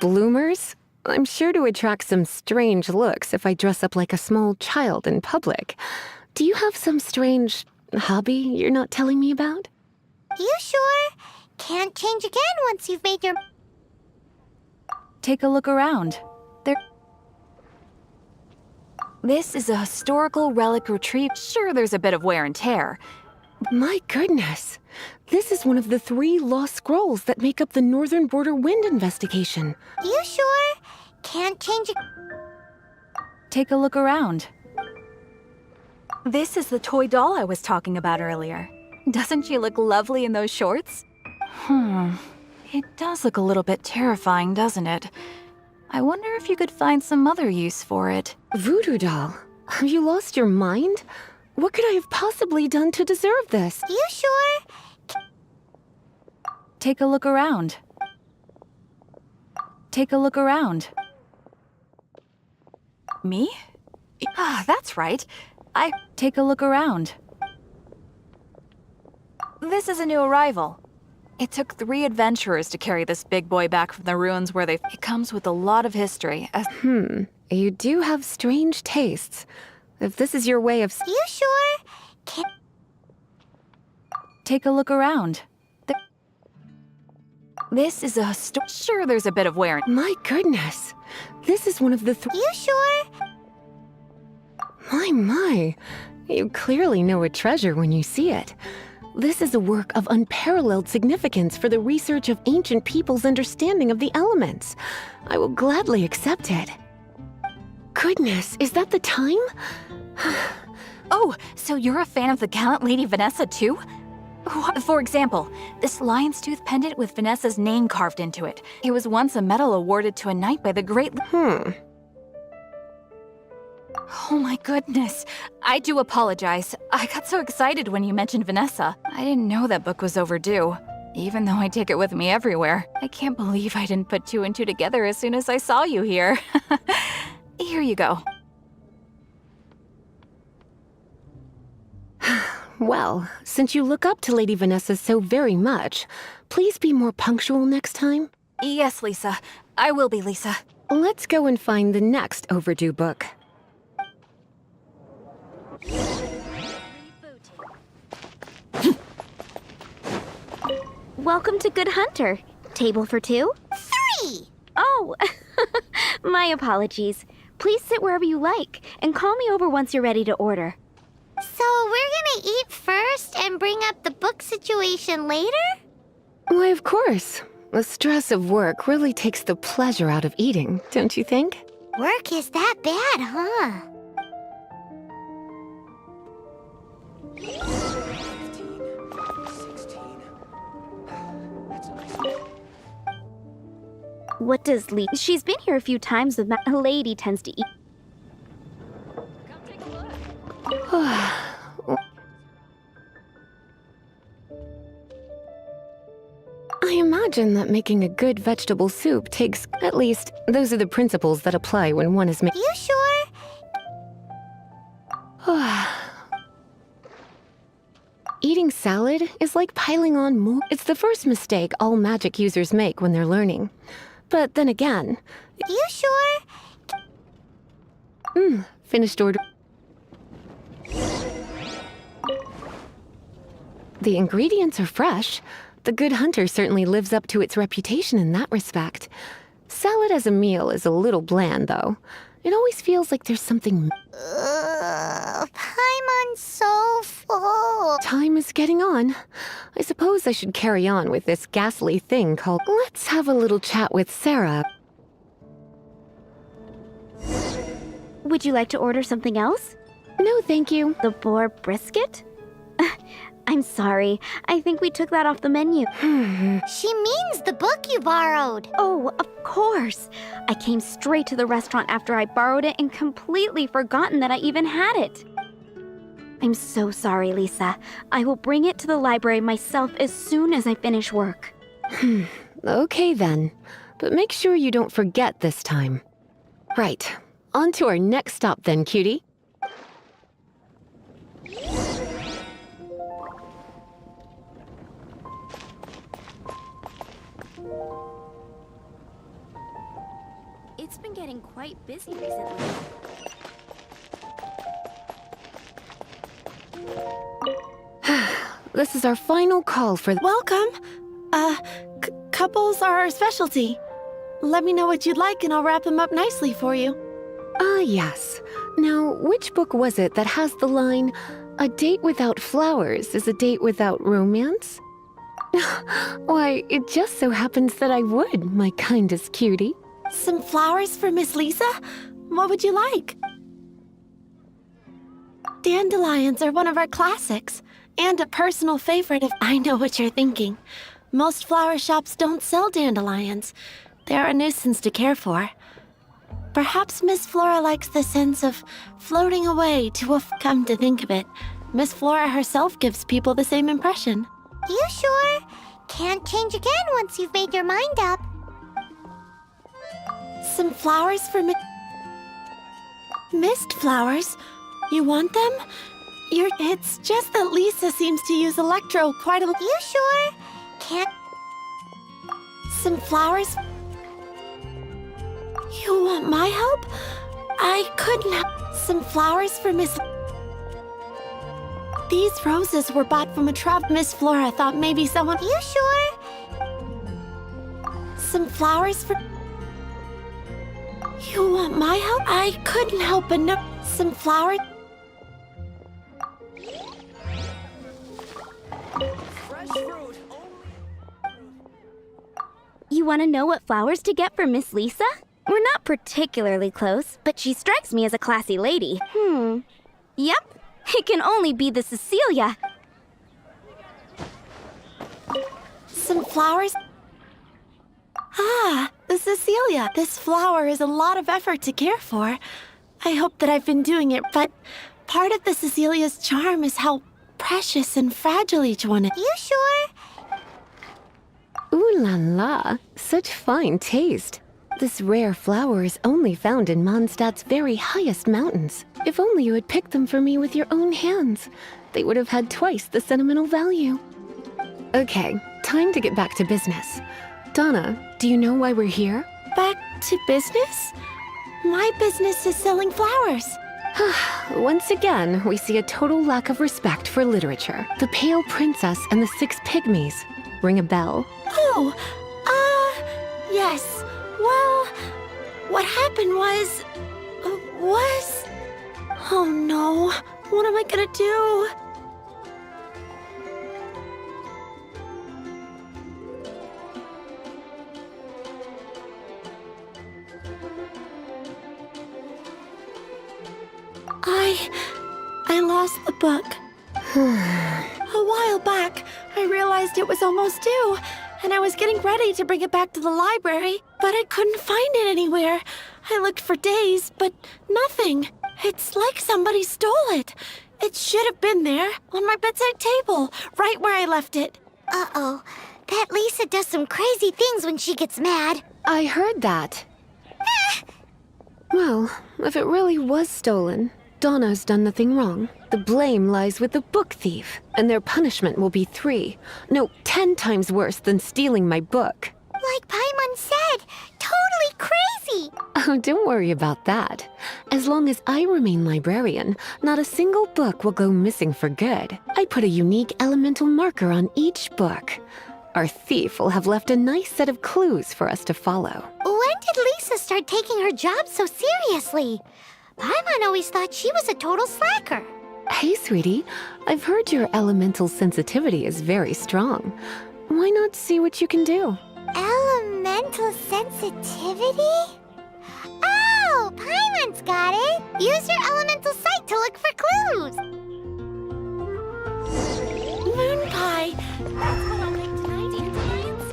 Bloomers? I'm sure to attract some strange looks if I dress up like a small child in public. Do you have some strange hobby you're not telling me about? You sure? Can't change again once you've made your... Take a look around. This is a historical relic retrieved. Sure, there's a bit of wear and tear. My goodness. This is one of the 3 lost scrolls that make up the Northern Border Wind investigation. You sure? Can't change it. Take a look around. This is the toy doll I was talking about earlier. Doesn't she look lovely in those shorts? It does look a little bit terrifying, doesn't it? I wonder if you could find some other use for it. Voodoo doll? Have you lost your mind? What could I have possibly done to deserve this? You sure? Take a look around. Take a look around. Me? Ah, that's right. Take a look around. This is a new arrival. It took 3 adventurers to carry this big boy back from the ruins where they... It comes with a lot of history. You do have strange tastes. If this is your way of... You sure? Take a look around. This is a... Sure, there's a bit of wear. My goodness. This is one of the... You sure? My. You clearly know a treasure when you see it. This is a work of unparalleled significance for the research of ancient people's understanding of the elements. I will gladly accept it. Goodness, is that the time? Oh, so you're a fan of the gallant Lady Vanessa too? For example, this lion's tooth pendant with Vanessa's name carved into it. It was once a medal awarded to a knight by the great... Oh my goodness. I do apologize. I got so excited when you mentioned Vanessa. I didn't know that book was overdue, even though I take it with me everywhere. I can't believe I didn't put 2 and 2 together as soon as I saw you here. Here you go. Well, since you look up to Lady Vanessa so very much, please be more punctual next time. Yes, Lisa. I will be, Lisa. Let's go and find the next overdue book. Welcome to Good Hunter. Table for 2? 3! Oh, my apologies. Please sit wherever you like, and call me over once you're ready to order. So we're gonna eat first and bring up the book situation later? Why, of course. The stress of work really takes the pleasure out of eating, don't you think? Work is that bad, huh? 16. What does Lee... She's been here a few times with a lady tends to eat... I imagine that making a good vegetable soup takes... At least, those are the principles that apply when one is You sure? Eating salad is like piling on more. It's the first mistake all magic users make when they're learning. But then again... You sure? Finished order. The ingredients are fresh, The Good Hunter certainly lives up to its reputation in that respect. Salad as a meal is a little bland, though. It always feels like there's something... Paimon's so full. Time is getting on. I suppose I should carry on with this ghastly thing called... Let's have a little chat with Sarah. Would you like to order something else? No, thank you. The boar brisket? I'm sorry. I think we took that off the menu. She means the book you borrowed. Oh, of course. I came straight to the restaurant after I borrowed it and completely forgotten that I even had it. I'm so sorry, Lisa. I will bring it to the library myself as soon as I finish work. Okay then. But make sure you don't forget this time. Right. On to our next stop then, cutie. It's been getting quite busy recently. This is our final call for... Welcome. Couples are our specialty. Let me know what you'd like and I'll wrap them up nicely for you. Ah, yes. Now, which book was it that has the line, "A date without flowers is a date without romance"? Why, it just so happens that I would, my kindest cutie. Some flowers for Miss Lisa? What would you like? Dandelions are one of our classics, and a personal favorite if I know what you're thinking. Most flower shops don't sell dandelions. They're a nuisance to care for. Perhaps Miss Flora likes the sense of floating away to a... Come to think of it, Miss Flora herself gives people the same impression. You sure? Can't change again once you've made your mind up. Some flowers for mist flowers? You want them? It's just that Lisa seems to use electro quite a... You sure? Can't... Some flowers? You want my help? I couldn't have... Some flowers for Miss... These roses were bought from a trap. Miss Flora thought maybe someone... You sure? Some flowers for... You want my help? I couldn't help but know... Some flowers... Fresh fruit. You want to know what flowers to get for Miss Lisa? We're not particularly close, but she strikes me as a classy lady. Yep. It can only be the Cecilia. Some flowers... Ah, the Cecilia. This flower is a lot of effort to care for. I hope that I've been doing it, but part of the Cecilia's charm is how precious and fragile each one is. You sure? Ooh la la, such fine taste. This rare flower is only found in Mondstadt's very highest mountains. If only you had picked them for me with your own hands. They would have had twice the sentimental value. Okay, time to get back to business. Donna, do you know why we're here? Back to business? My business is selling flowers. Once again, we see a total lack of respect for literature. The Pale Princess and the Six Pygmies. Ring a bell? Oh, yes. Well, what happened was... Oh no, what am I gonna do? I lost the book. A while back, I realized it was almost due, and I was getting ready to bring it back to the library, but I couldn't find it anywhere. I looked for days, but nothing. It's like somebody stole it. It should have been there, on my bedside table, right where I left it. Uh-oh. That Lisa does some crazy things when she gets mad. I heard that. Well, if it really was stolen, Donna's done nothing wrong. The blame lies with the book thief, and their punishment will be 10 times worse than stealing my book. Like Paimon said, totally crazy. Oh, don't worry about that. As long as I remain librarian, not a single book will go missing for good. I put a unique elemental marker on each book. Our thief will have left a nice set of clues for us to follow. When did Lisa start taking her job so seriously? Paimon always thought she was a total slacker. Hey, sweetie, I've heard your elemental sensitivity is very strong. Why not see what you can do? Elemental sensitivity? Oh, Paimon's got it! Use your elemental sight to look for clues! Moon pie! That's what I'll make tonight, Dandelions.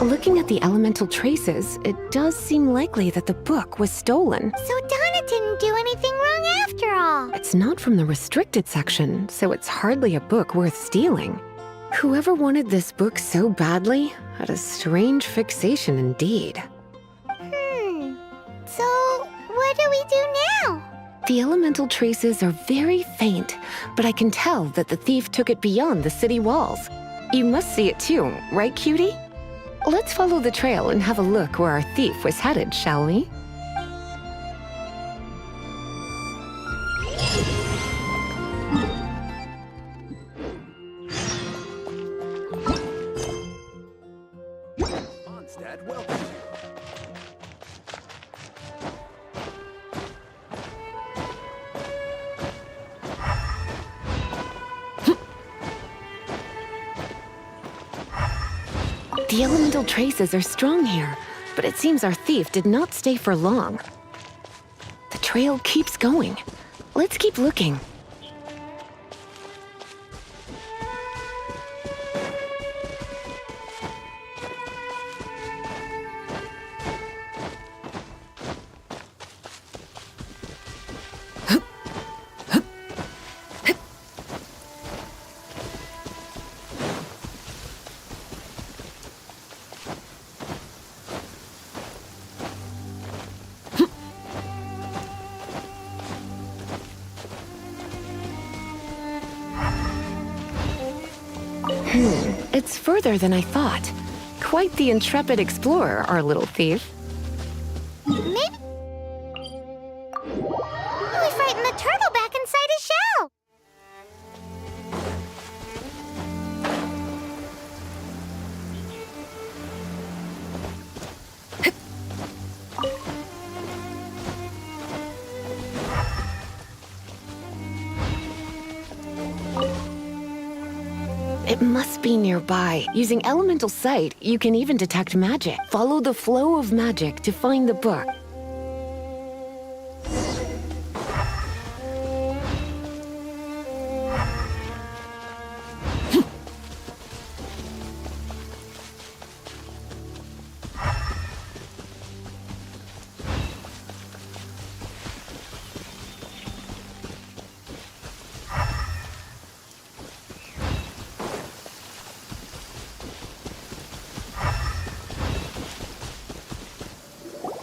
Looking at the elemental traces, it does seem likely that the book was stolen. So Donna didn't do anything wrong after all. It's not from the restricted section, so it's hardly a book worth stealing. Whoever wanted this book so badly had a strange fixation indeed. So, what do we do now? The elemental traces are very faint, but I can tell that the thief took it beyond the city walls. You must see it too, right, cutie? Let's follow the trail and have a look where our thief was headed, shall we? Mondstadt, welcome. The elemental traces are strong here, but it seems our thief did not stay for long. The trail keeps going. Let's keep looking. It's further than I thought. Quite the intrepid explorer, our little thief. Maybe... we frightened the turtle back inside his shell! It must be nearby. Using elemental sight, you can even detect magic. Follow the flow of magic to find the book.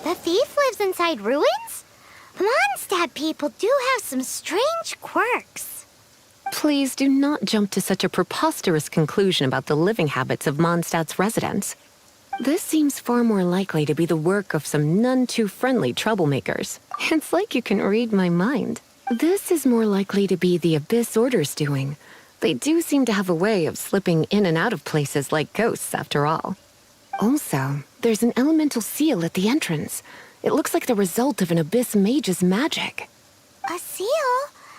The thief lives inside ruins? Mondstadt people do have some strange quirks. Please do not jump to such a preposterous conclusion about the living habits of Mondstadt's residents. This seems far more likely to be the work of some none-too-friendly troublemakers. It's like you can read my mind. This is more likely to be the Abyss Order's doing. They do seem to have a way of slipping in and out of places like ghosts, after all. Also, there's an elemental seal at the entrance. It looks like the result of an Abyss mage's magic. A seal?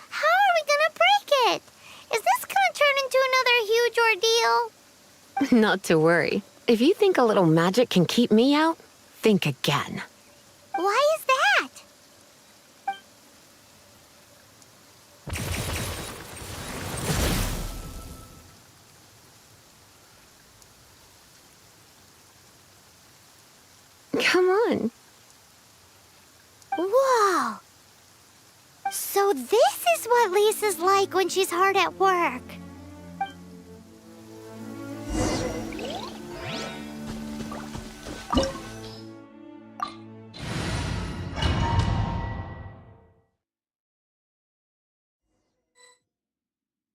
How are we gonna break it? Is this gonna turn into another huge ordeal? Not to worry. If you think a little magic can keep me out, think again. Why is that? Come on. Whoa! So this is what Lisa's like when she's hard at work.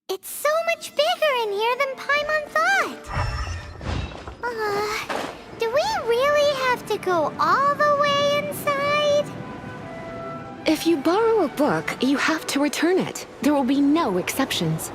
It's so much bigger in here than Paimon thought. Do we really have to go all the way inside? If you borrow a book, you have to return it. There will be no exceptions.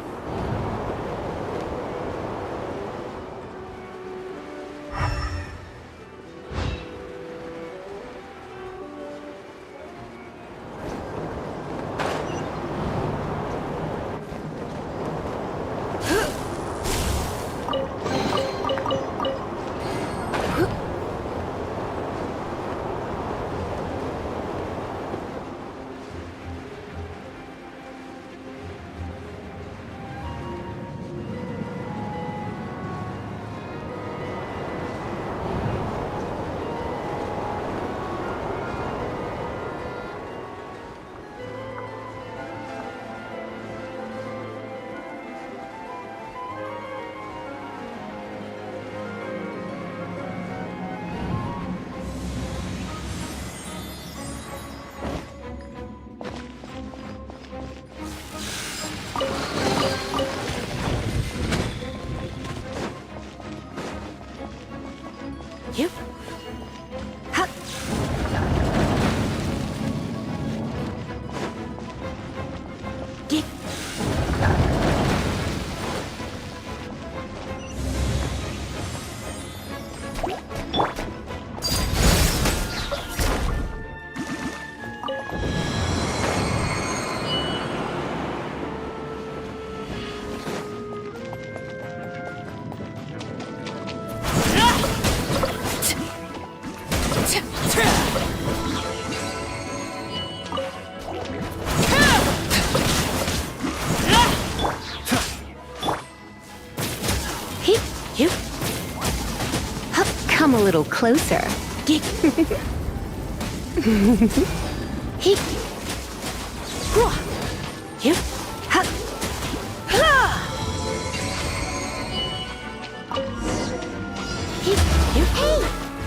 Come a little closer. Hey,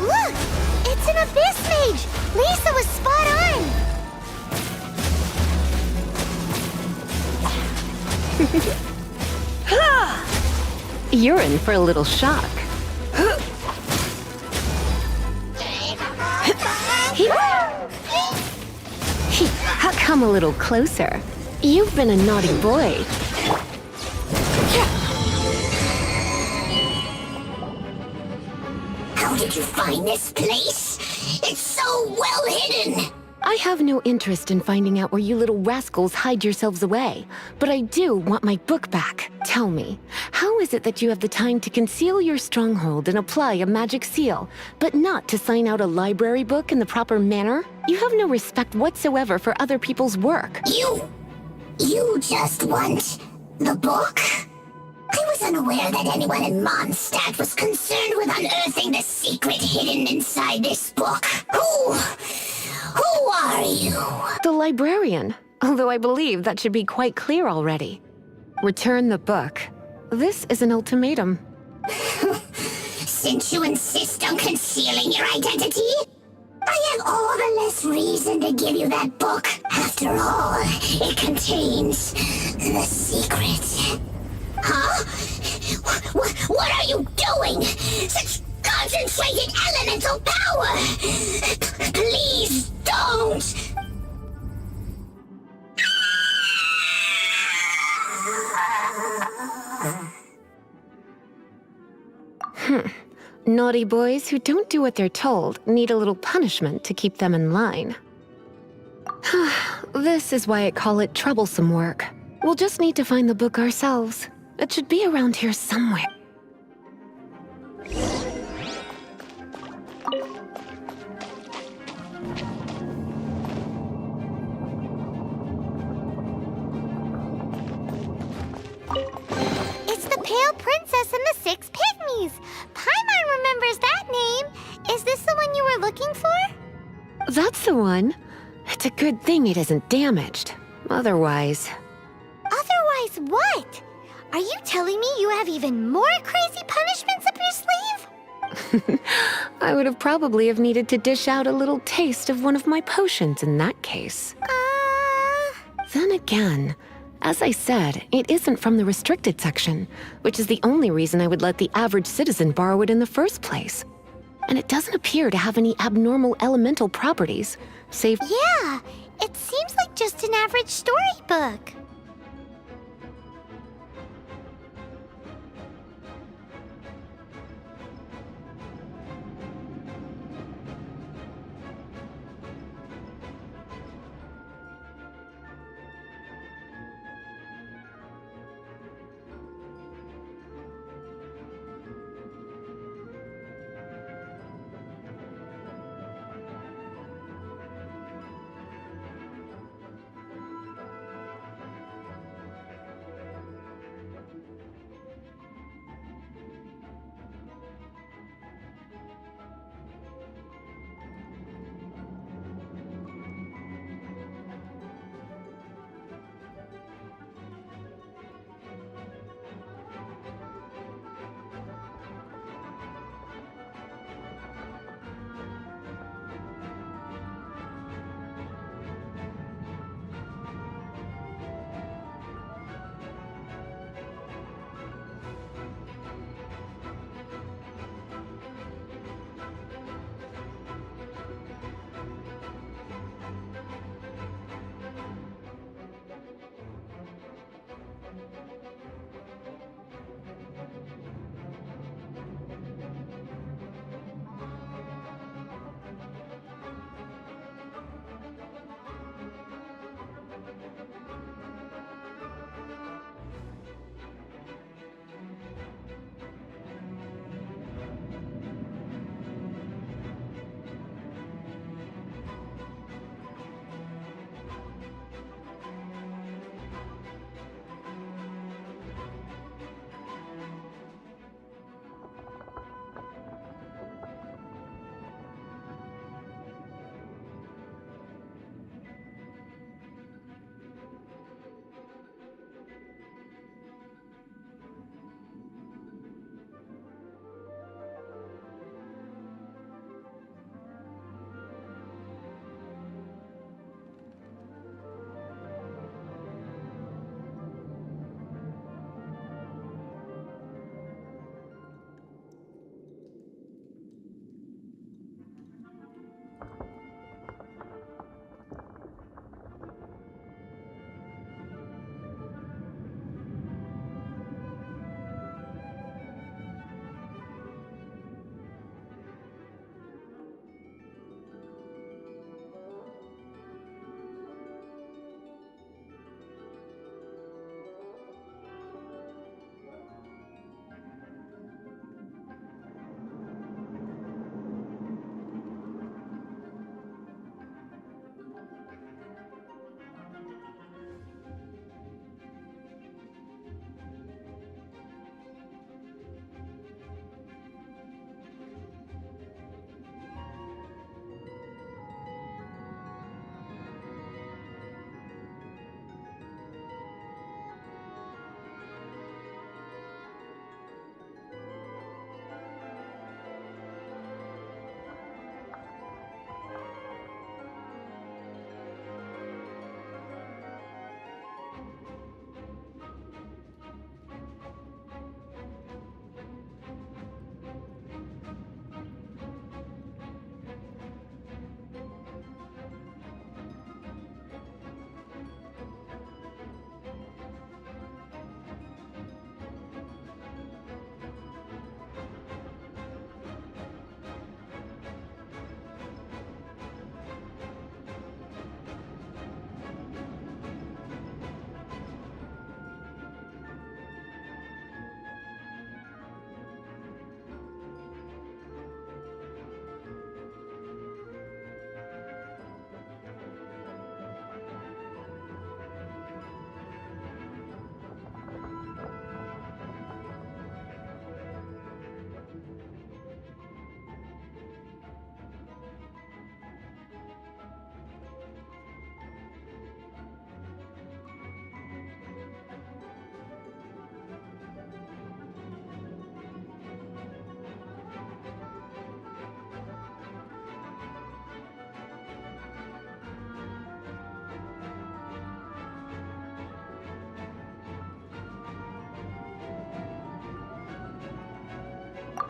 look! It's an Abyss Mage! Lisa was spot on! You're in for a little shock. Come a little closer. You've been a naughty boy. How did you find this place? It's so well hidden! I have no interest in finding out where you little rascals hide yourselves away, but I do want my book back. Tell me, how is it that you have the time to conceal your stronghold and apply a magic seal, but not to sign out a library book in the proper manner? You have no respect whatsoever for other people's work. You just want the book? I was unaware that anyone in Mondstadt was concerned with unearthing the secret hidden inside this book. Who are you? The librarian, although I believe that should be quite clear already. Return the book. This is an ultimatum. Since you insist on concealing your identity, I have all the less reason to give you that book. After all, it contains the secret. Huh? What are you doing? Such concentrated elemental power! Please don't! Naughty boys who don't do what they're told need a little punishment to keep them in line. This is why I call it troublesome work. We'll just need to find the book ourselves. It should be around here somewhere. It's the Pale Princess and the Six Pygmies! Paimon remembers that name! Is this the one you were looking for? That's the one. It's a good thing it isn't damaged. Otherwise... Otherwise what? Are you telling me you have even more crazy punishments up your sleeve? I would have probably have needed to dish out a little taste of one of my potions in that case. Then again, as I said, it isn't from the restricted section, which is the only reason I would let the average citizen borrow it in the first place. And it doesn't appear to have any abnormal elemental properties, save— Yeah, it seems like just an average storybook.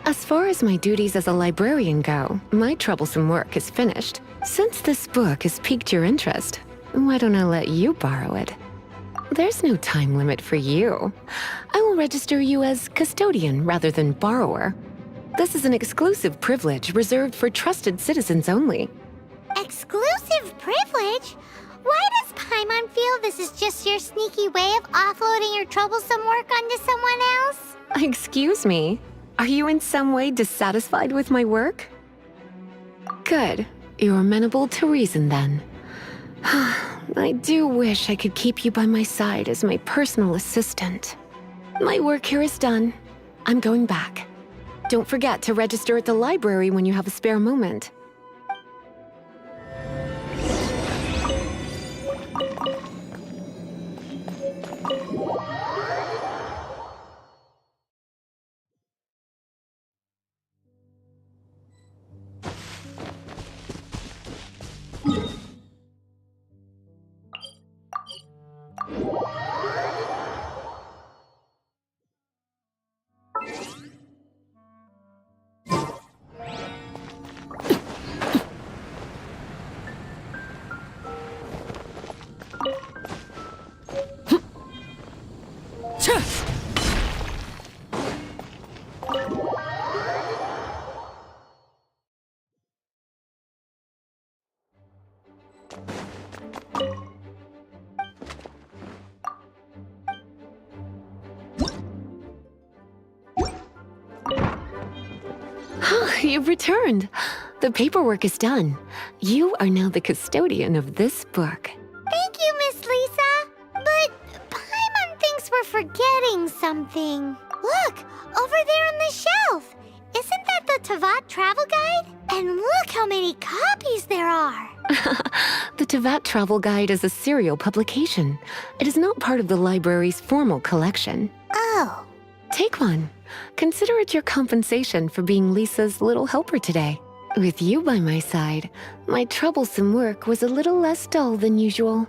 As far as my duties as a librarian go, my troublesome work is finished. Since this book has piqued your interest, why don't I let you borrow it? There's no time limit for you. I will register you as custodian rather than borrower. This is an exclusive privilege reserved for trusted citizens only. Exclusive privilege? Why does Paimon feel this is just your sneaky way of offloading your troublesome work onto someone else? Excuse me, are you in some way dissatisfied with my work? Good, you're amenable to reason then. I do wish I could keep you by my side as my personal assistant. My work here is done. I'm going back. Don't forget to register at the library when you have a spare moment. You've returned. The paperwork is done. You are now the custodian of this book. Thank you, Miss Lisa. But Paimon thinks we're forgetting something. Look, over there on the shelf. Isn't that the Tavat travel guide? And look how many copies there are. The Tavat Travel Guide is a serial publication. It is not part of the library's formal collection. Oh. Take one. Consider it your compensation for being Lisa's little helper today. With you by my side, my troublesome work was a little less dull than usual.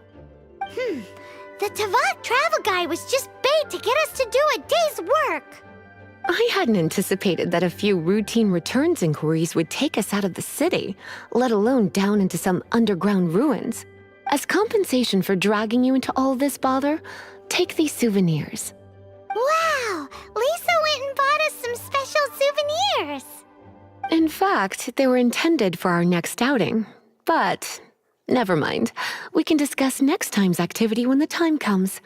The Tavat travel guide was just bait to get us to do a day's work. I hadn't anticipated that a few routine returns inquiries would take us out of the city, let alone down into some underground ruins. As compensation for dragging you into all this bother, take these souvenirs. Wow! Lisa went and bought us some special souvenirs. In fact, they were intended for our next outing. But never mind. We can discuss next time's activity when the time comes.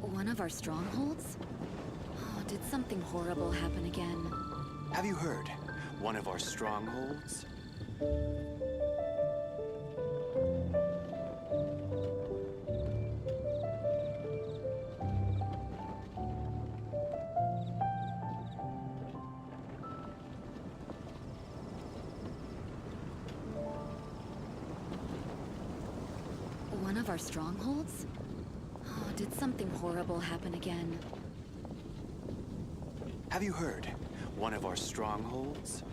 One of our strongholds? Oh, did something horrible happen again? Have you heard? One of our strongholds? One of our strongholds? Oh, did something horrible happen again? Have you heard? One of our strongholds?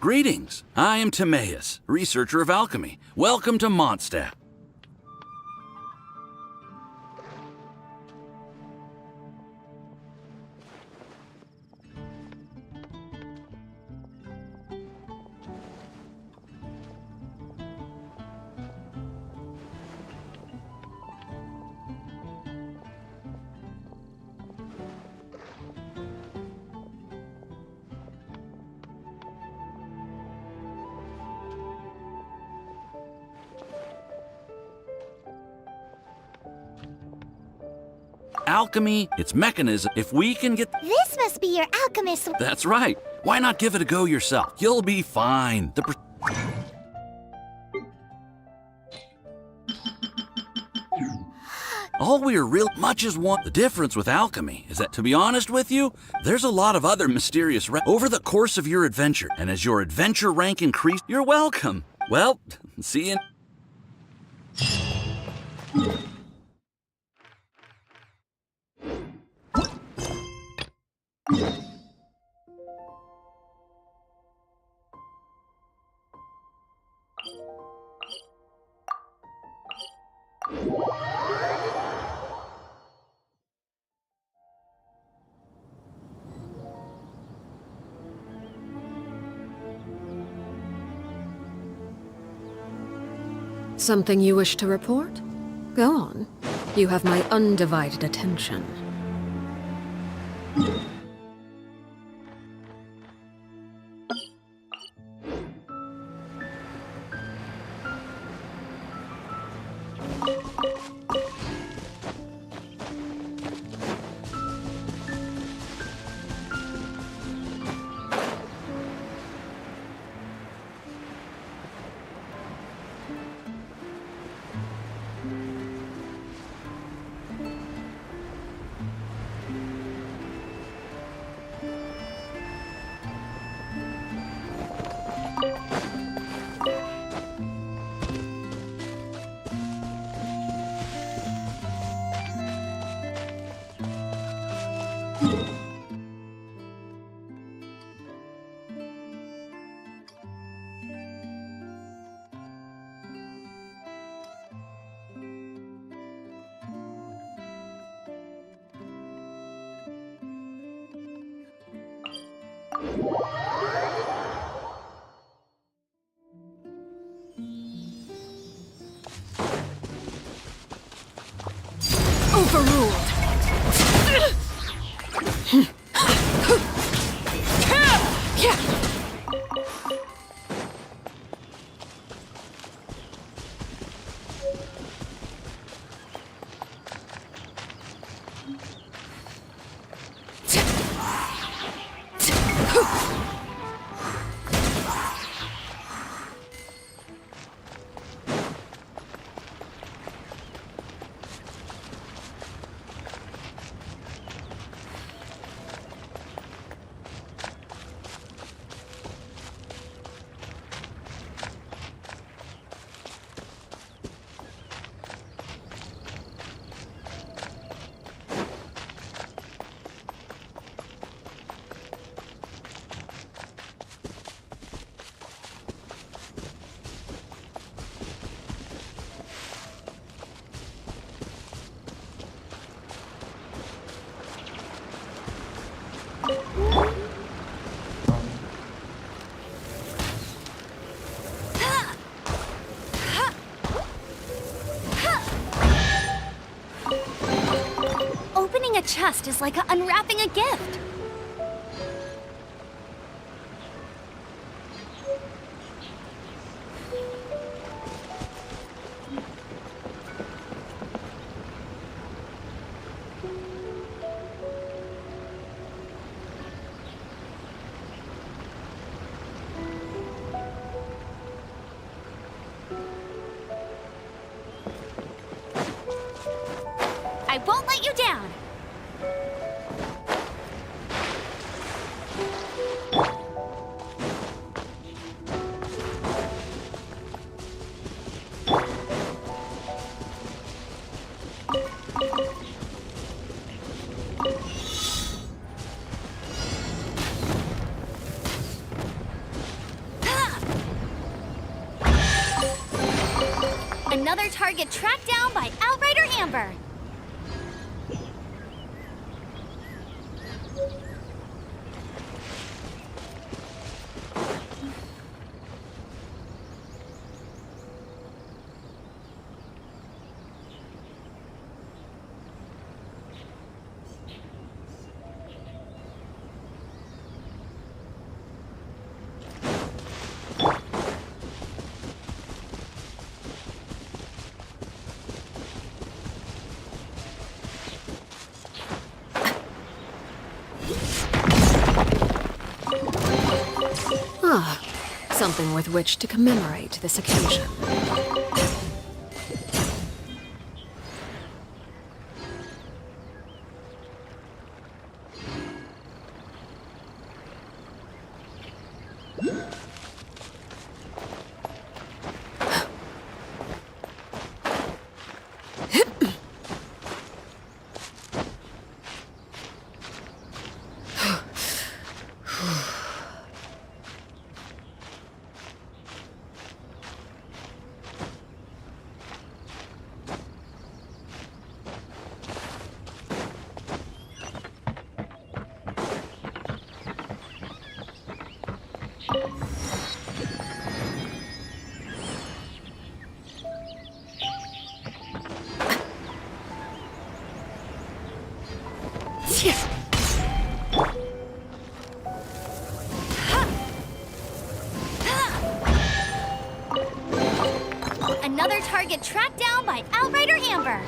Greetings. I am Timaeus, researcher of alchemy. Welcome to Mondstadt. Alchemy, its mechanism, if we can get... This must be your alchemist. That's right. Why not give it a go yourself? You'll be fine. All we're real much as one. The difference with alchemy is that, to be honest with you, there's a lot of other mysterious over the course of your adventure. And as your adventure rank increases, you're welcome. Well, see you. Something you wish to report? Go on. You have my undivided attention. Overruled. Opening a chest is like unwrapping a gift. I won't let you down. Another target tracked down by Outrider Amber. Ah, something with which to commemorate this occasion. Another target tracked down by Outrider Amber.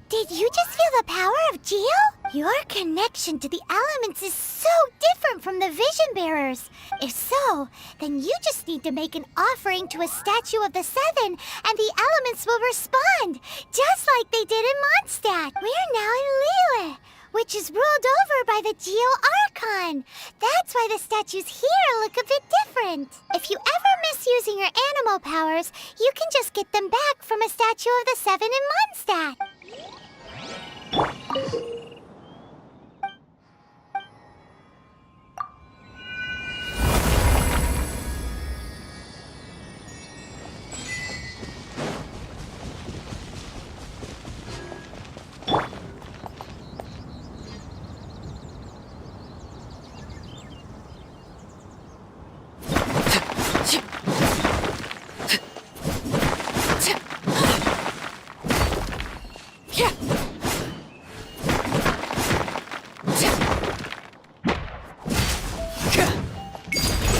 Did you just feel the power of Geo? Your connection to the elements is so different from the Vision Bearers. If so, then you just need to make an offering to a statue of the Seven, and the elements will respond, just like they did in Mondstadt. We're now in Liyue, which is ruled over by the Geo Archon. That's why the statues here look a bit different. If you ever miss using your animal powers, you can just get them back from a statue of the Seven in Mondstadt.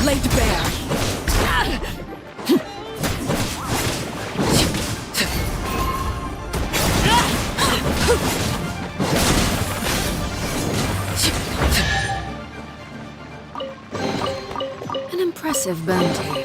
Laid bare. An impressive bounty.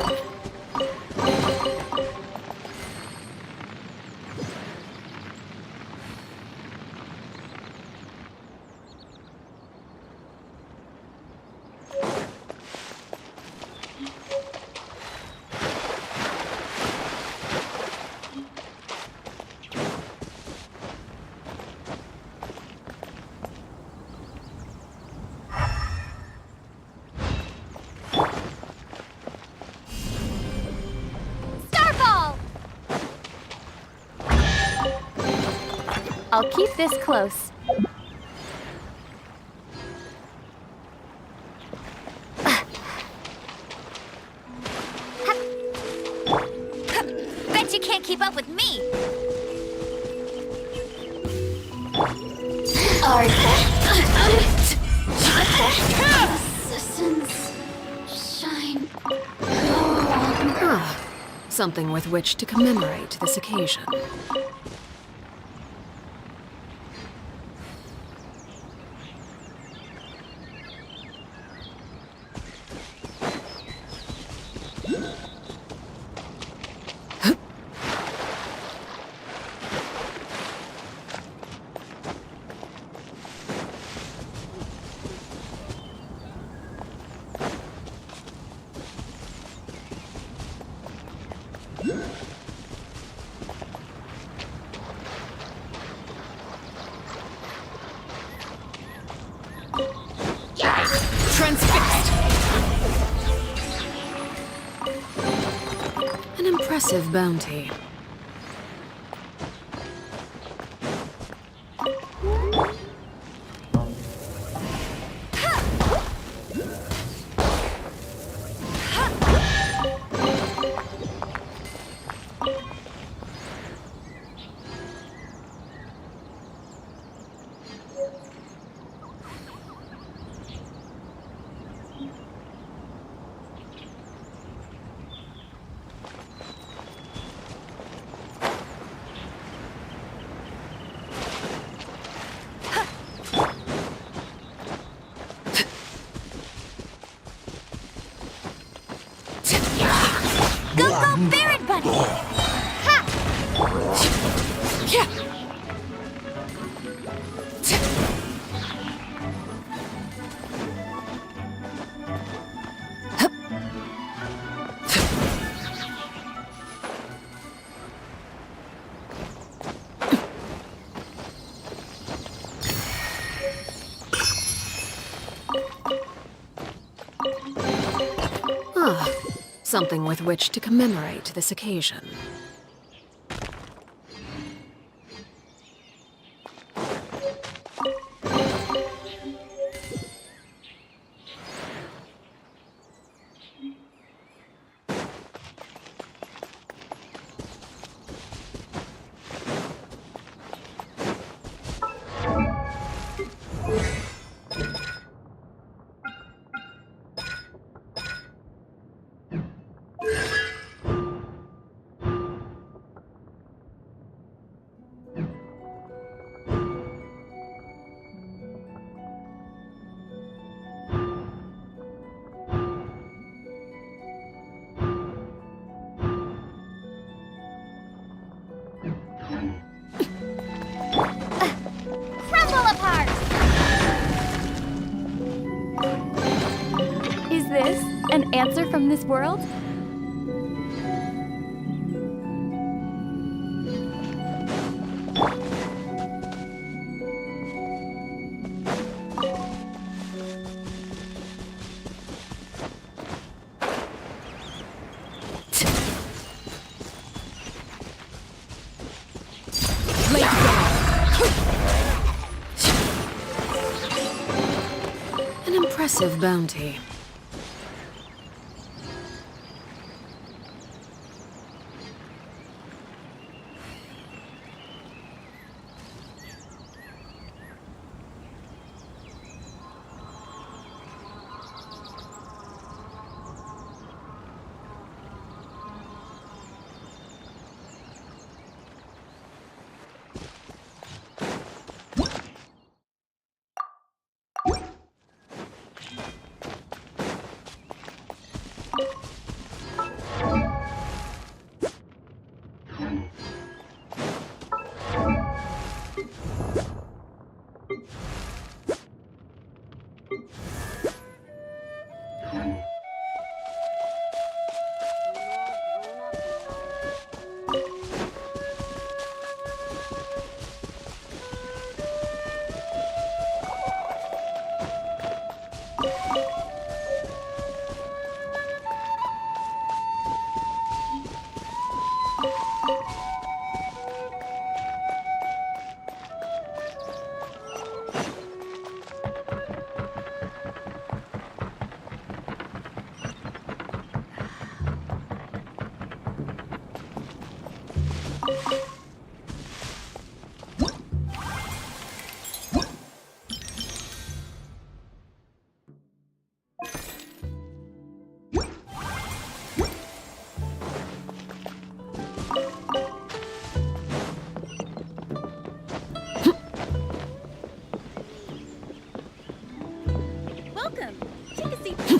I'll keep this close. Bet you can't keep up with me. Resistance. Shine. Ah, something with which to commemorate this occasion. Transfixed! An impressive bounty. Go, go, Barret Buddy! Ha! Ah, something with which to commemorate this occasion. Crumble apart! Is this an answer from this world? An impressive bounty. welcome. Take a seat.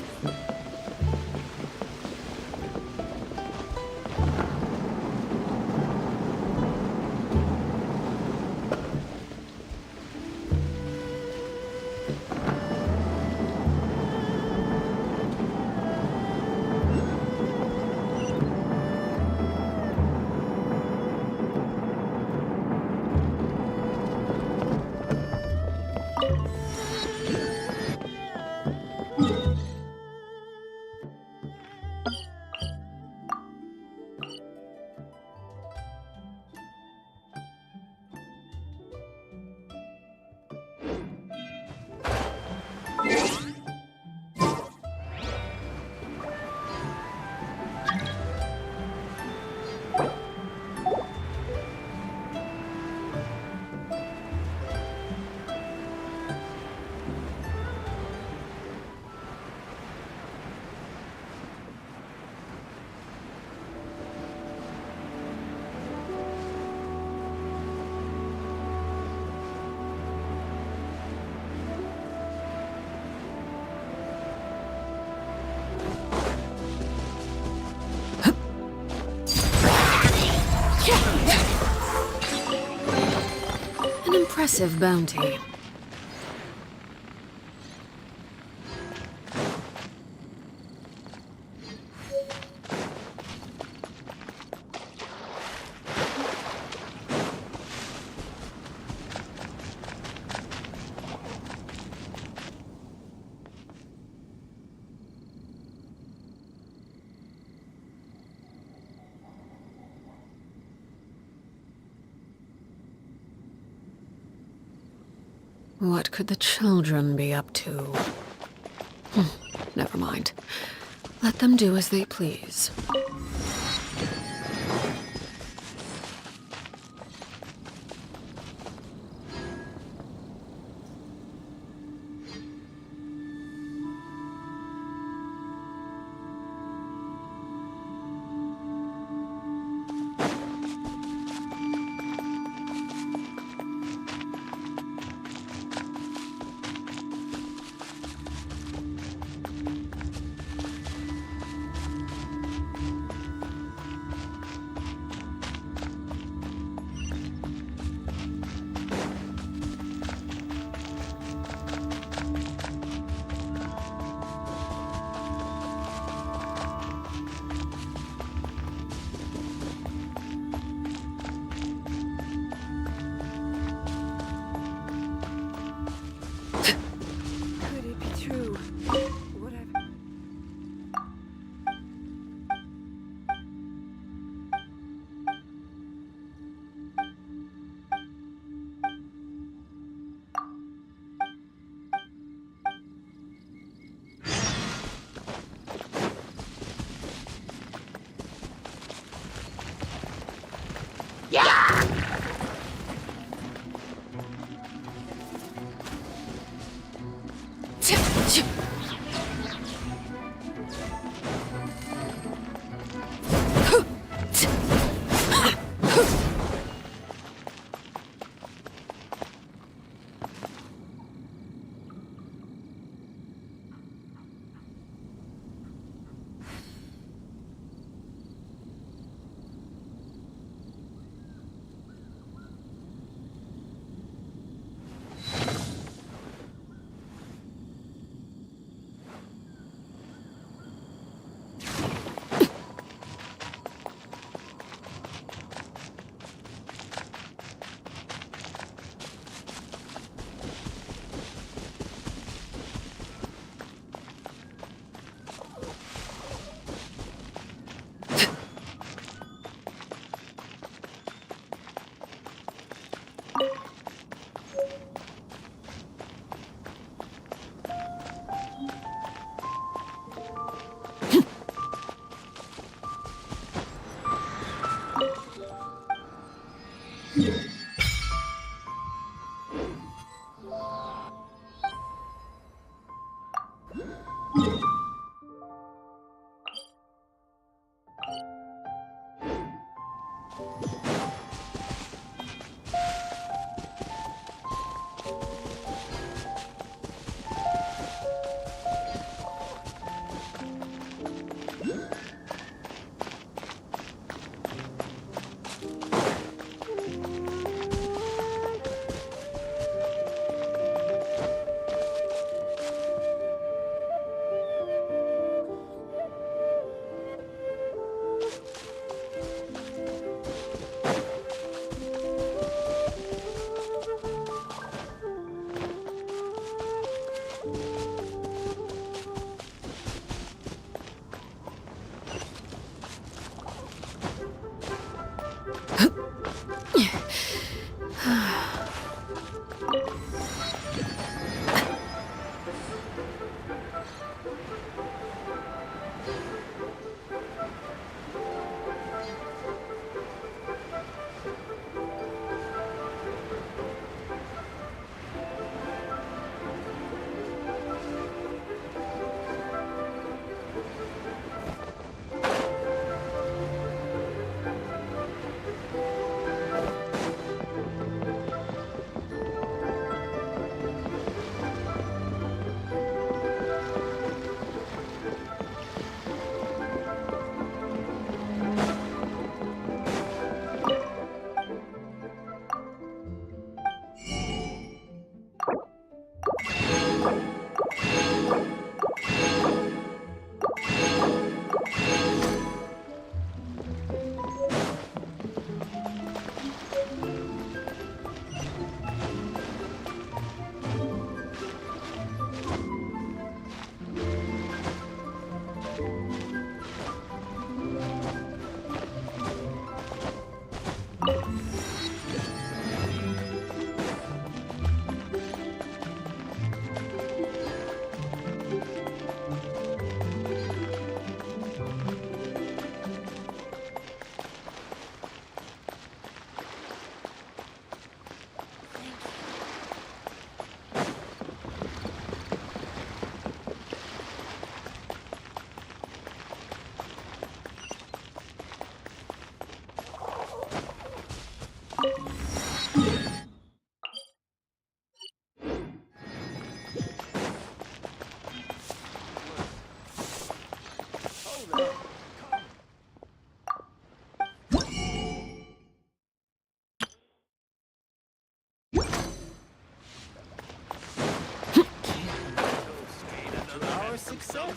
An impressive bounty. What could the children be up to? Never mind. Let them do as they please. Could it be true? What I've...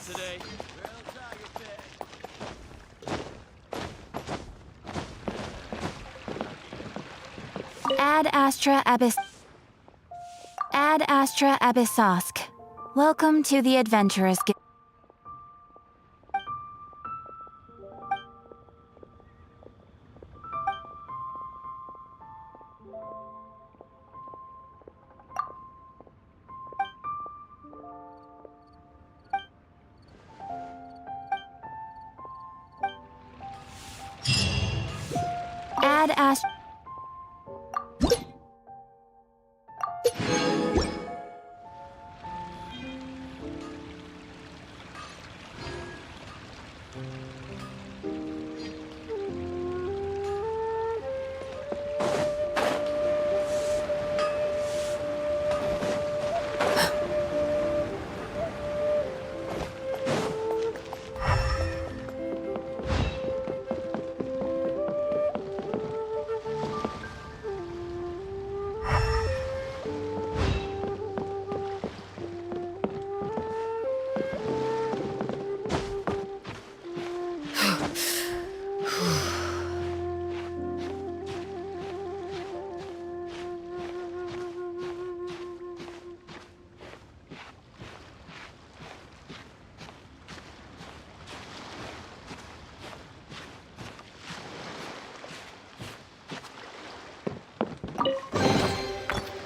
today. Ad Astra Abyssosk. Welcome to the Adventurous Guild. Ad Astra.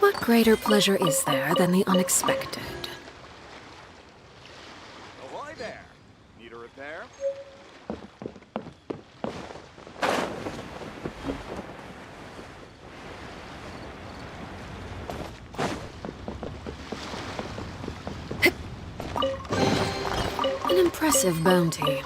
What greater pleasure is there than the unexpected? Ahoy there! Need a repair? An impressive bounty.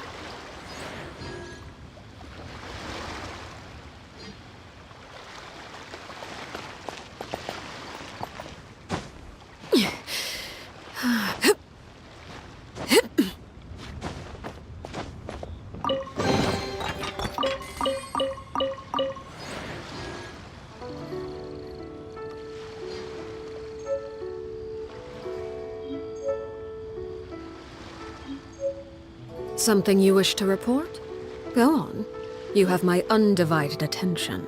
Something you wish to report? Go on. You have my undivided attention.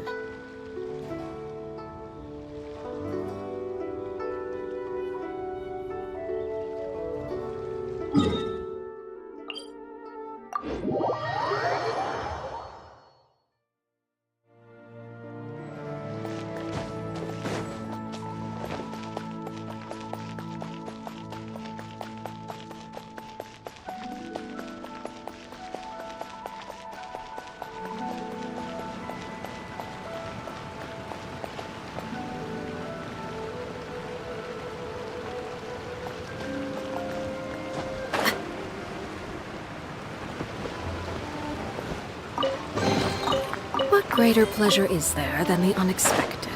What greater pleasure is there than the unexpected?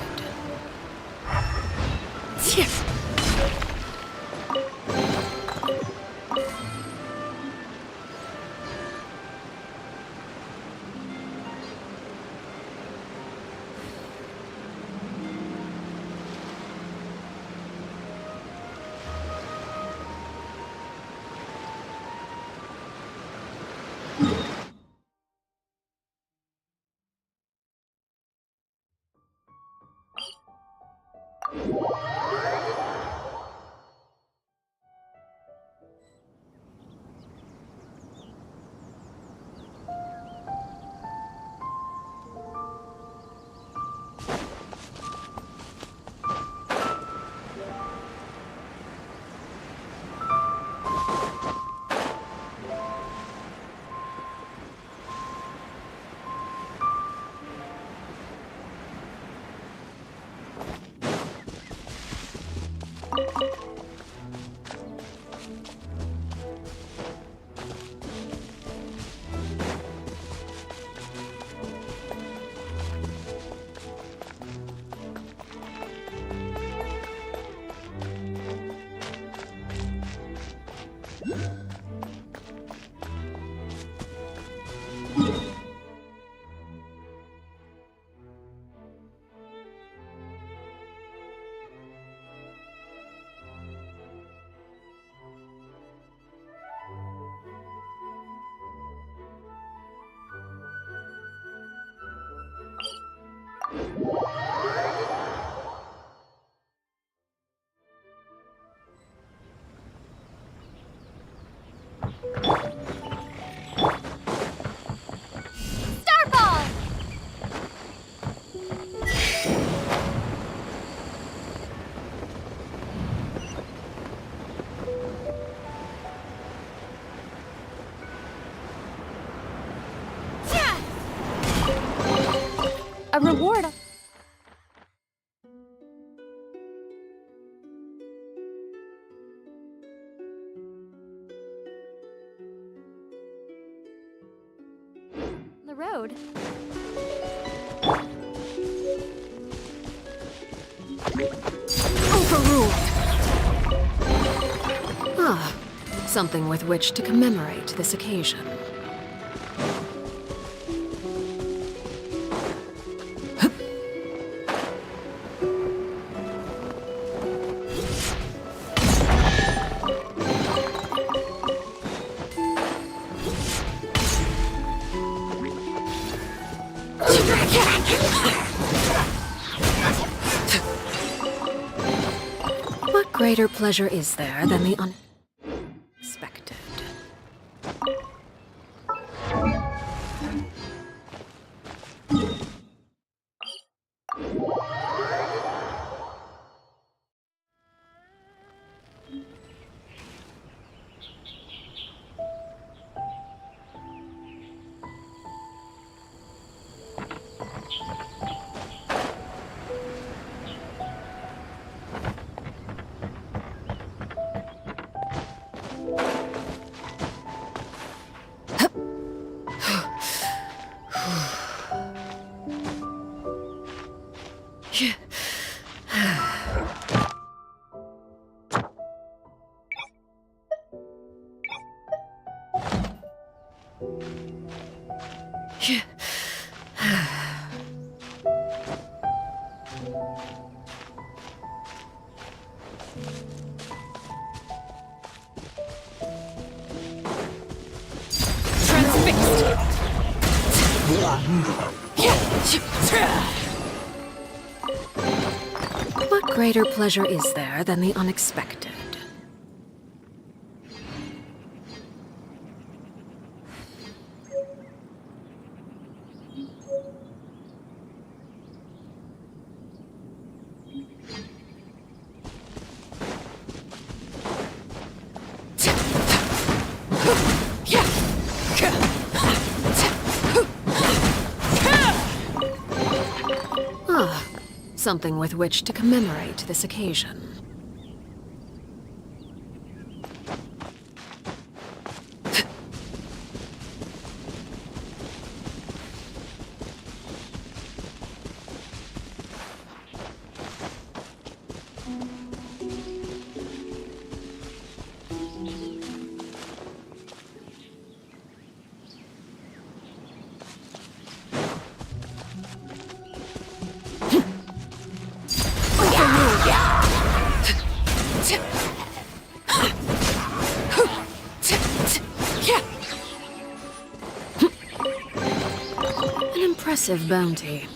a reward. The road. Overruled! Ah, something with which to commemorate this occasion. What greater pleasure is there than the unexpected? What greater pleasure is there than the unexpected? Ah, something with which to commemorate this occasion. An impressive bounty.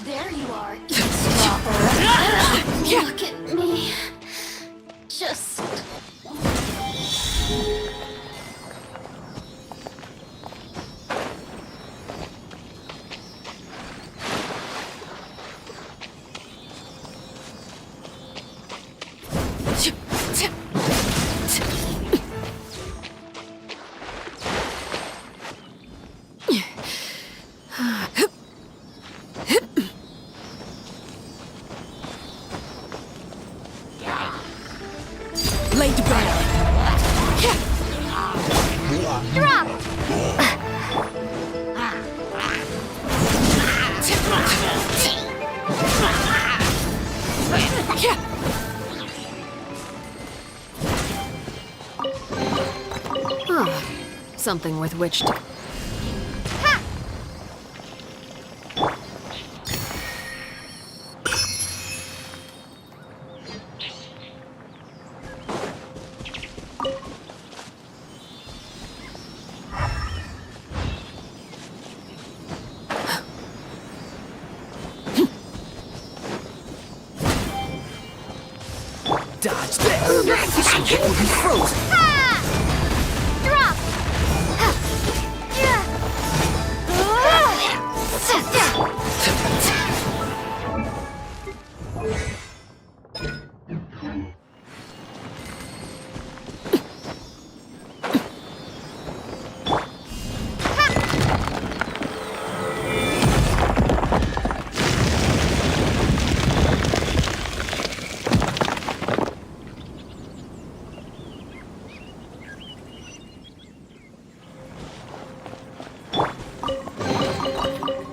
There you are, eavesdropper. Look at me. Just... Laid bare. Drop! Ah, something with which to... Die Watch this! I'm getting you frozen! Drop!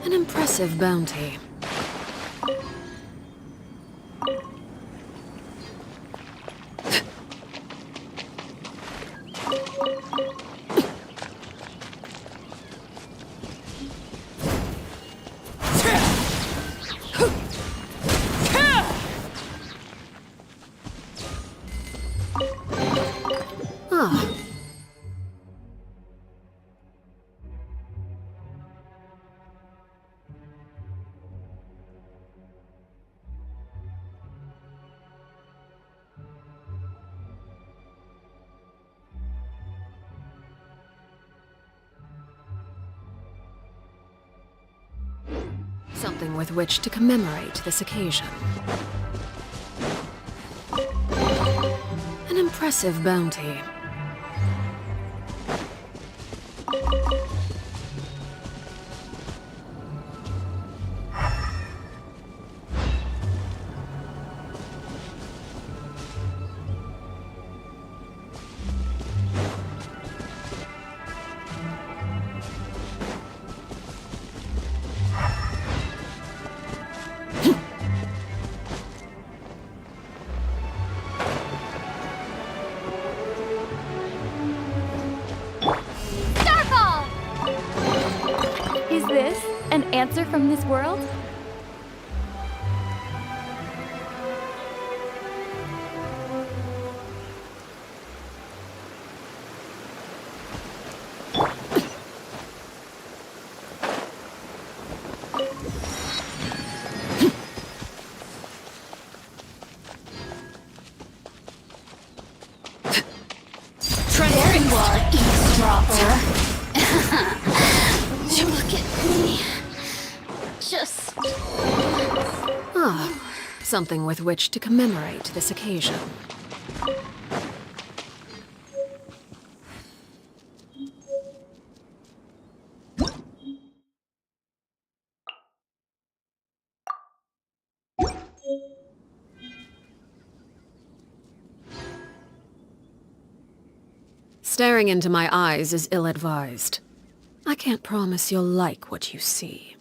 An impressive bounty. Ah. Something with which to commemorate this occasion. An impressive bounty. Is this an answer from this world? There you are, eavesdropper. Look at me. Just... Ah, something with which to commemorate this occasion. Staring into my eyes is ill-advised. I can't promise you'll like what you see.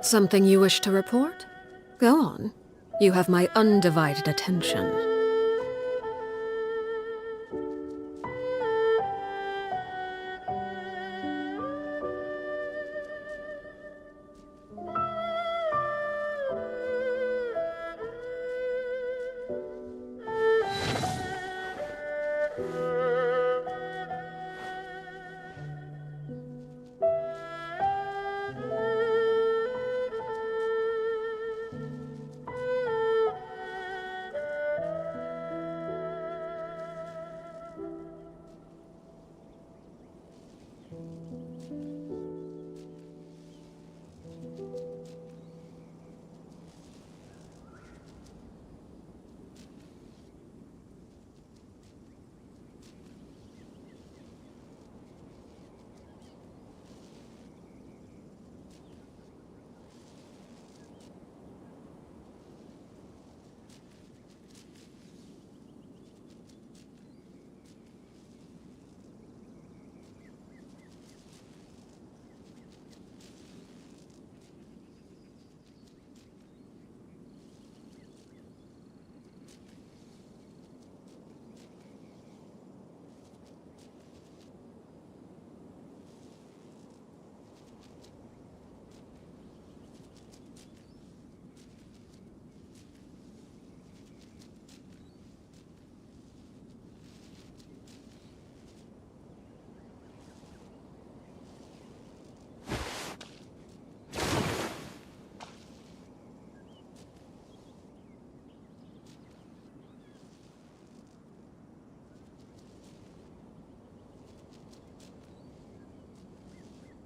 Something you wish to report? Go on. You have my undivided attention.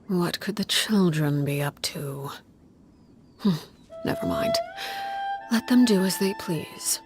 What could the children be up to? Never mind. Let them do as they please.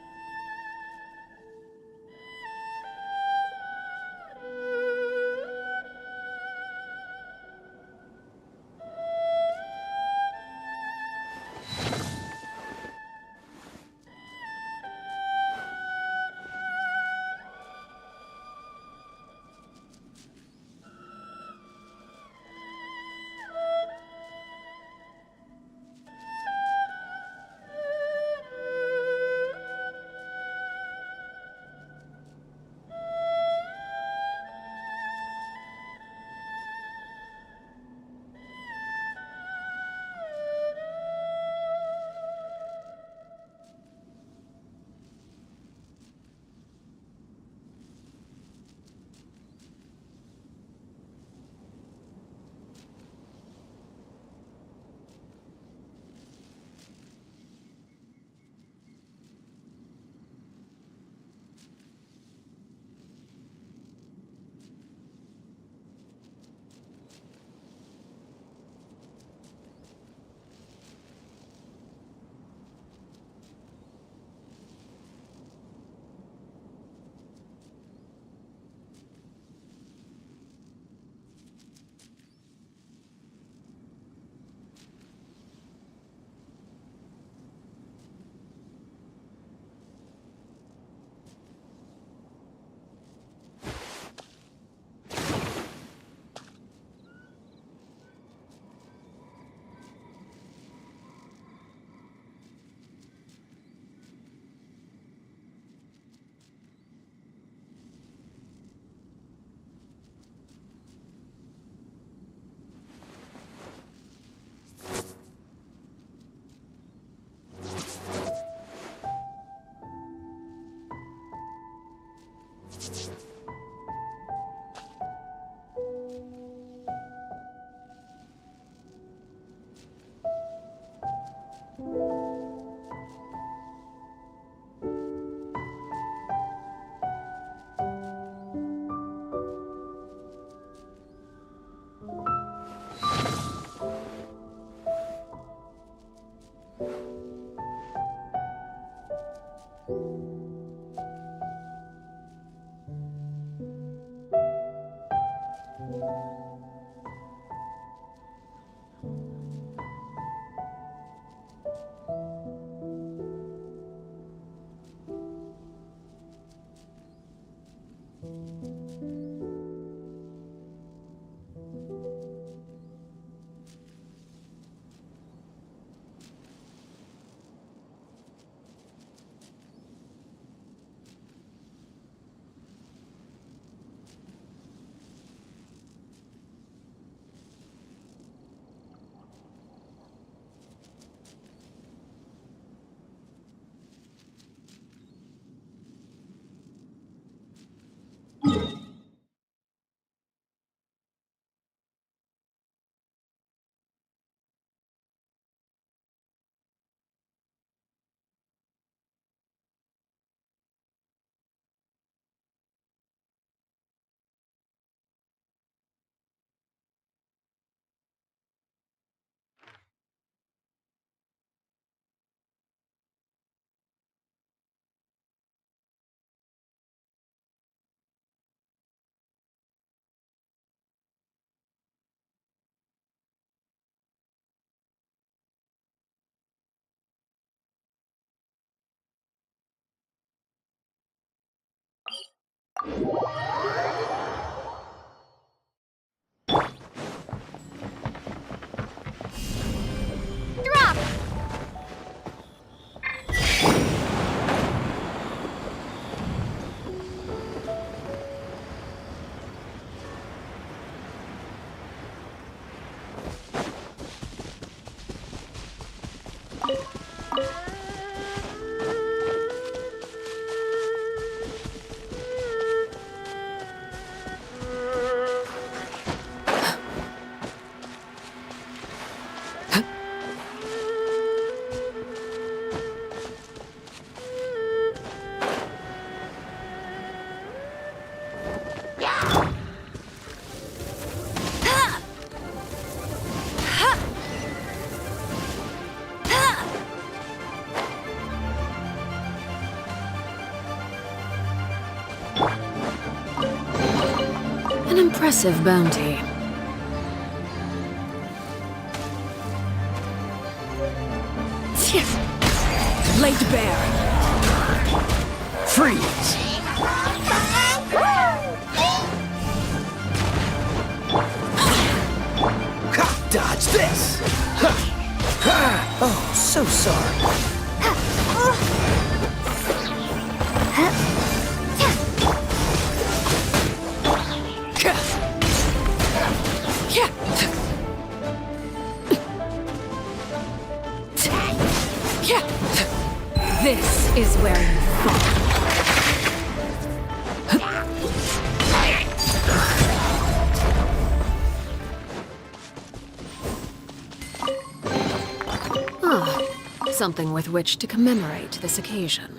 An impressive bounty. Laid bare. Freeze! Dodge this! Oh, so sorry. This is where you fall. Something with which to commemorate this occasion.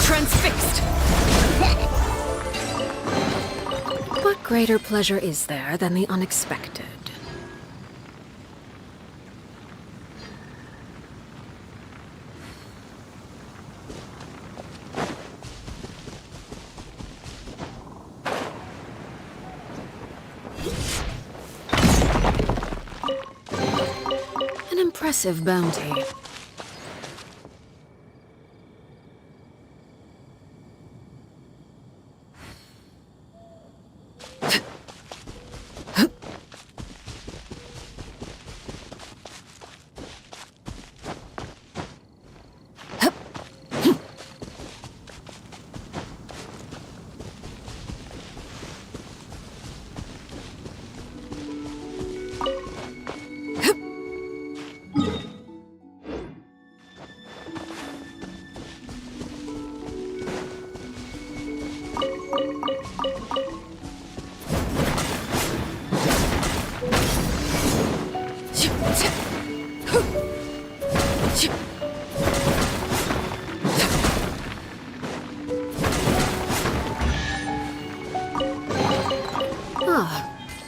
Transfixed! What greater pleasure is there than the unexpected? An impressive bounty.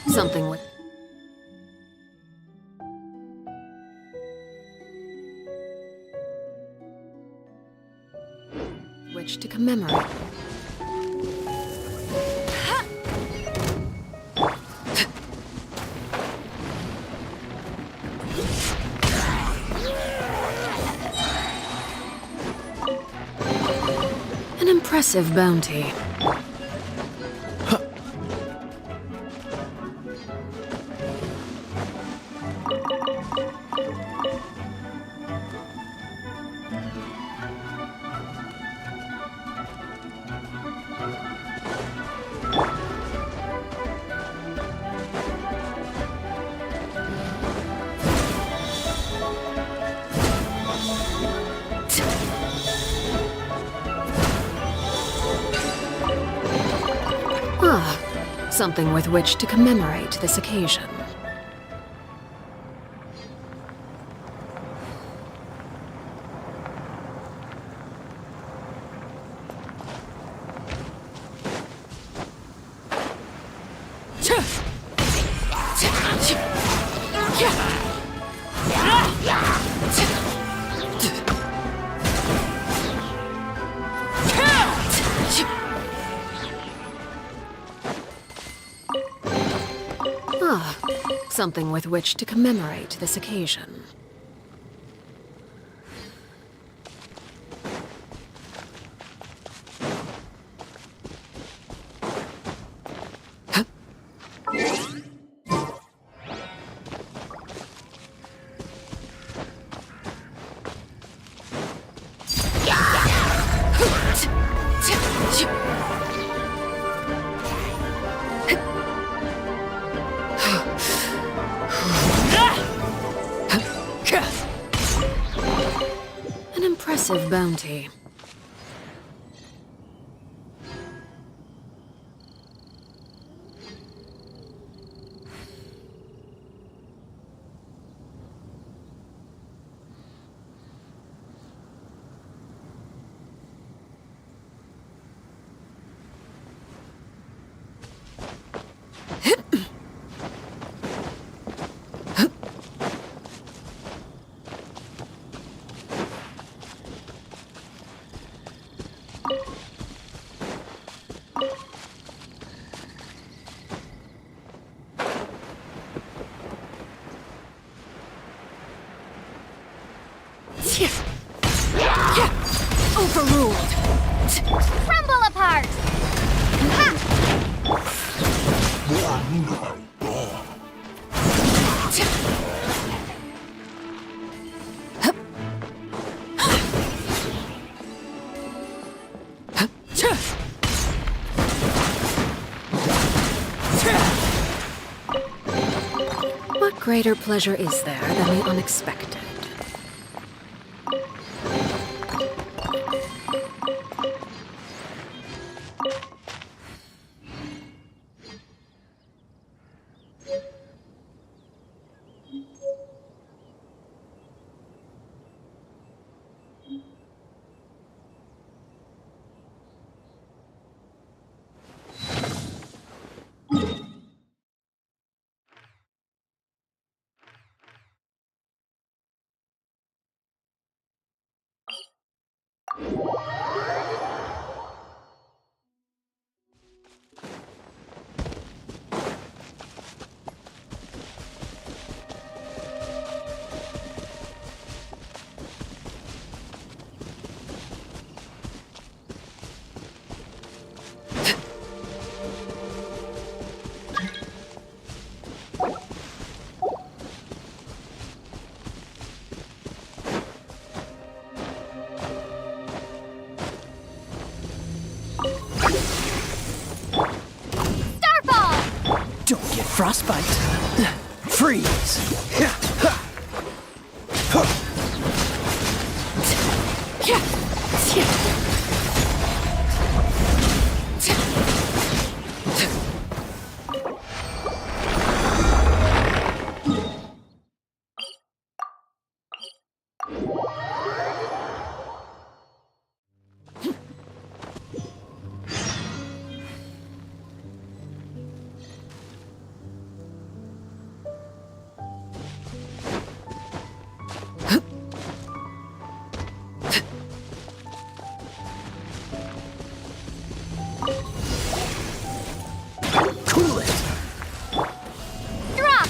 Something with... which to commemorate. An impressive bounty. Something with which to commemorate this occasion. Something with which to commemorate this occasion. Impressive bounty. Overruled! Crumble apart! What greater pleasure is there than the unexpected? Don't get frostbite. Freeze. Cool it. Drop!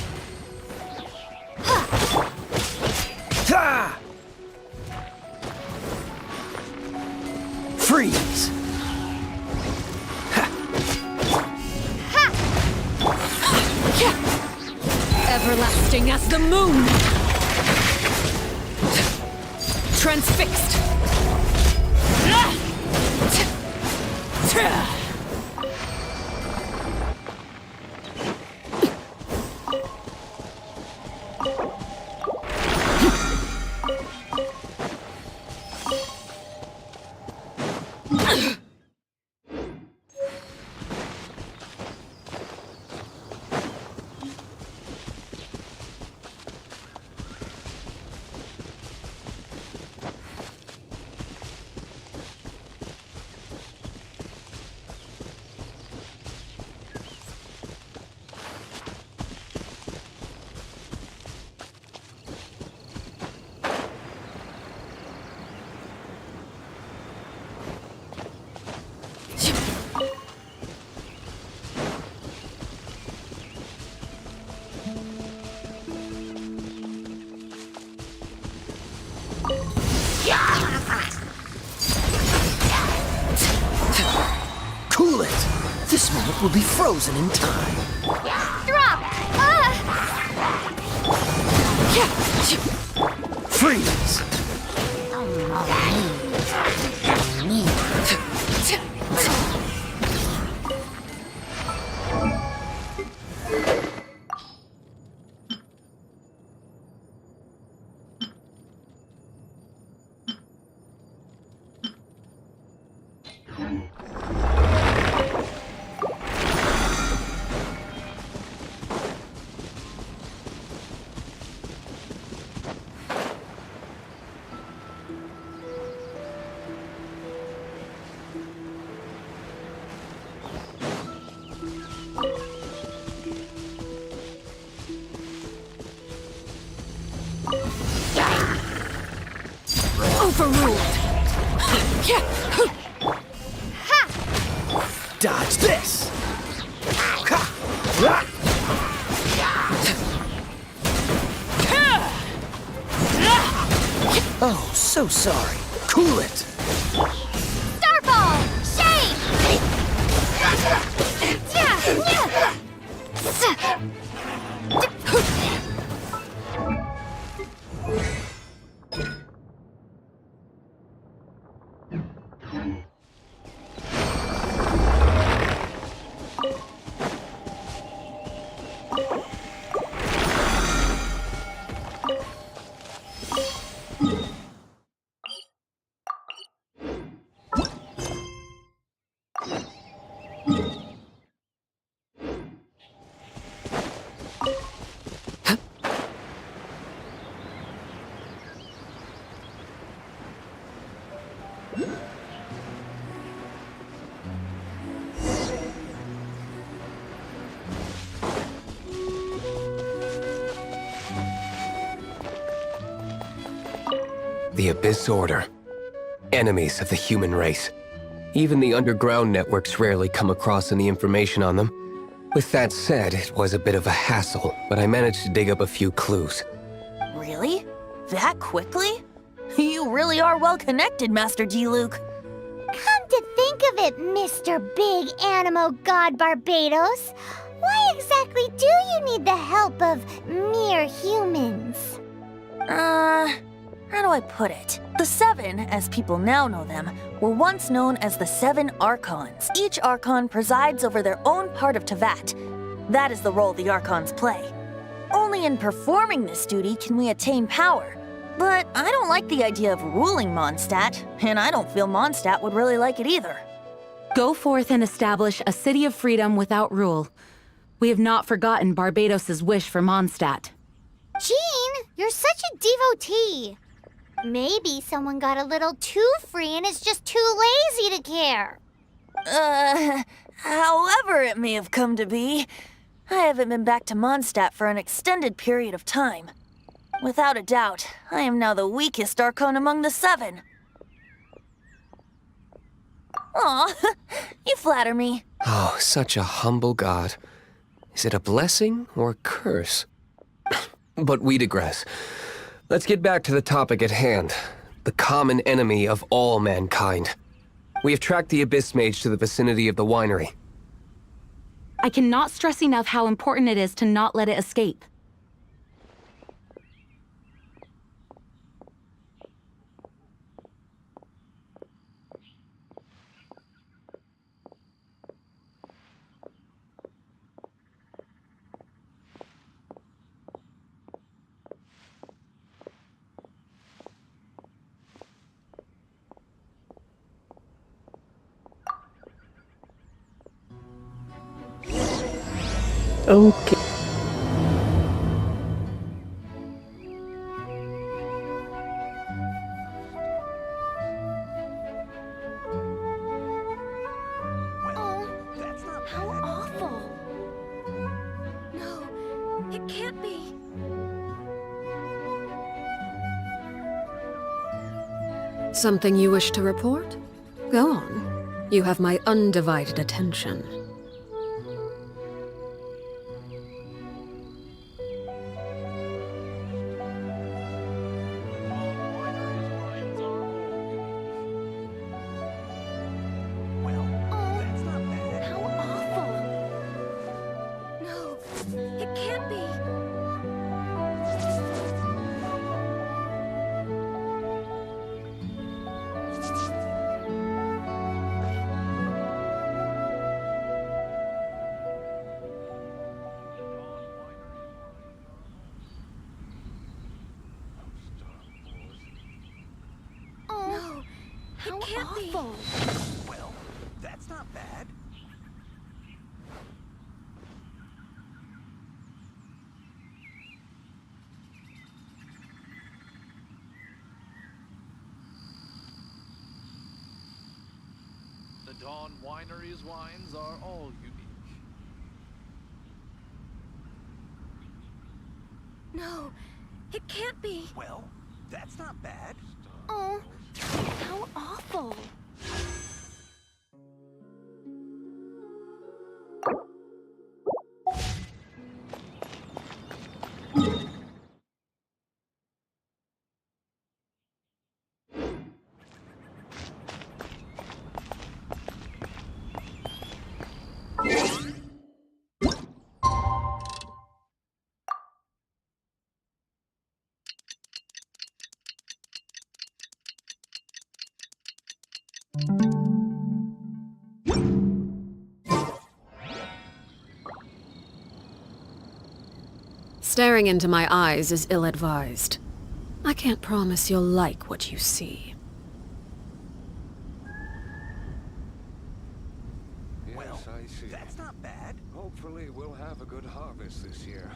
Ah! Freeze. Everlasting as the moon! Transfixed! Cool it. This moment will be frozen in time. Drop! Freeze. Overruled! Dodge this! Oh, so sorry. Cool it. Starfall! Shade! The Abyss Order. Enemies of the human race. Even the underground networks rarely come across any information on them. With that said, it was a bit of a hassle, but I managed to dig up a few clues. Really? That quickly? You really are well connected, Master D. Luke. Come to think of it, Mr. Big Animo God Barbados, why exactly do you need the help of mere humans? How do I put it? The Seven, as people now know them, were once known as the Seven Archons. Each Archon presides over their own part of Tevat. That is the role the Archons play. Only in performing this duty can we attain power. But I don't like the idea of ruling Mondstadt, and I don't feel Mondstadt would really like it either. Go forth and establish a city of freedom without rule. We have not forgotten Barbados's wish for Mondstadt. Jean, you're such a devotee. Maybe someone got a little too free and is just too lazy to care. However it may have come to be, I haven't been back to Mondstadt for an extended period of time. Without a doubt, I am now the weakest Archon among the Seven. Aw, you flatter me. Oh, such a humble god. Is it a blessing or a curse? But we digress. Let's get back to the topic at hand. The common enemy of all mankind. We have tracked the Abyss Mage to the vicinity of the winery. I cannot stress enough how important it is to not let it escape. Okay. How awful. No, it can't be. Something you wish to report? Go on. You have my undivided attention. It can't be. No, it can't awful. Well, that's not bad. The Dawn Winery's wines are all unique. No, it can't be. Well, that's not bad. Oh, How awful. Staring into my eyes is ill-advised. I can't promise you'll like what you see. Well, I see. That's not bad. Hopefully we'll have a good harvest this year.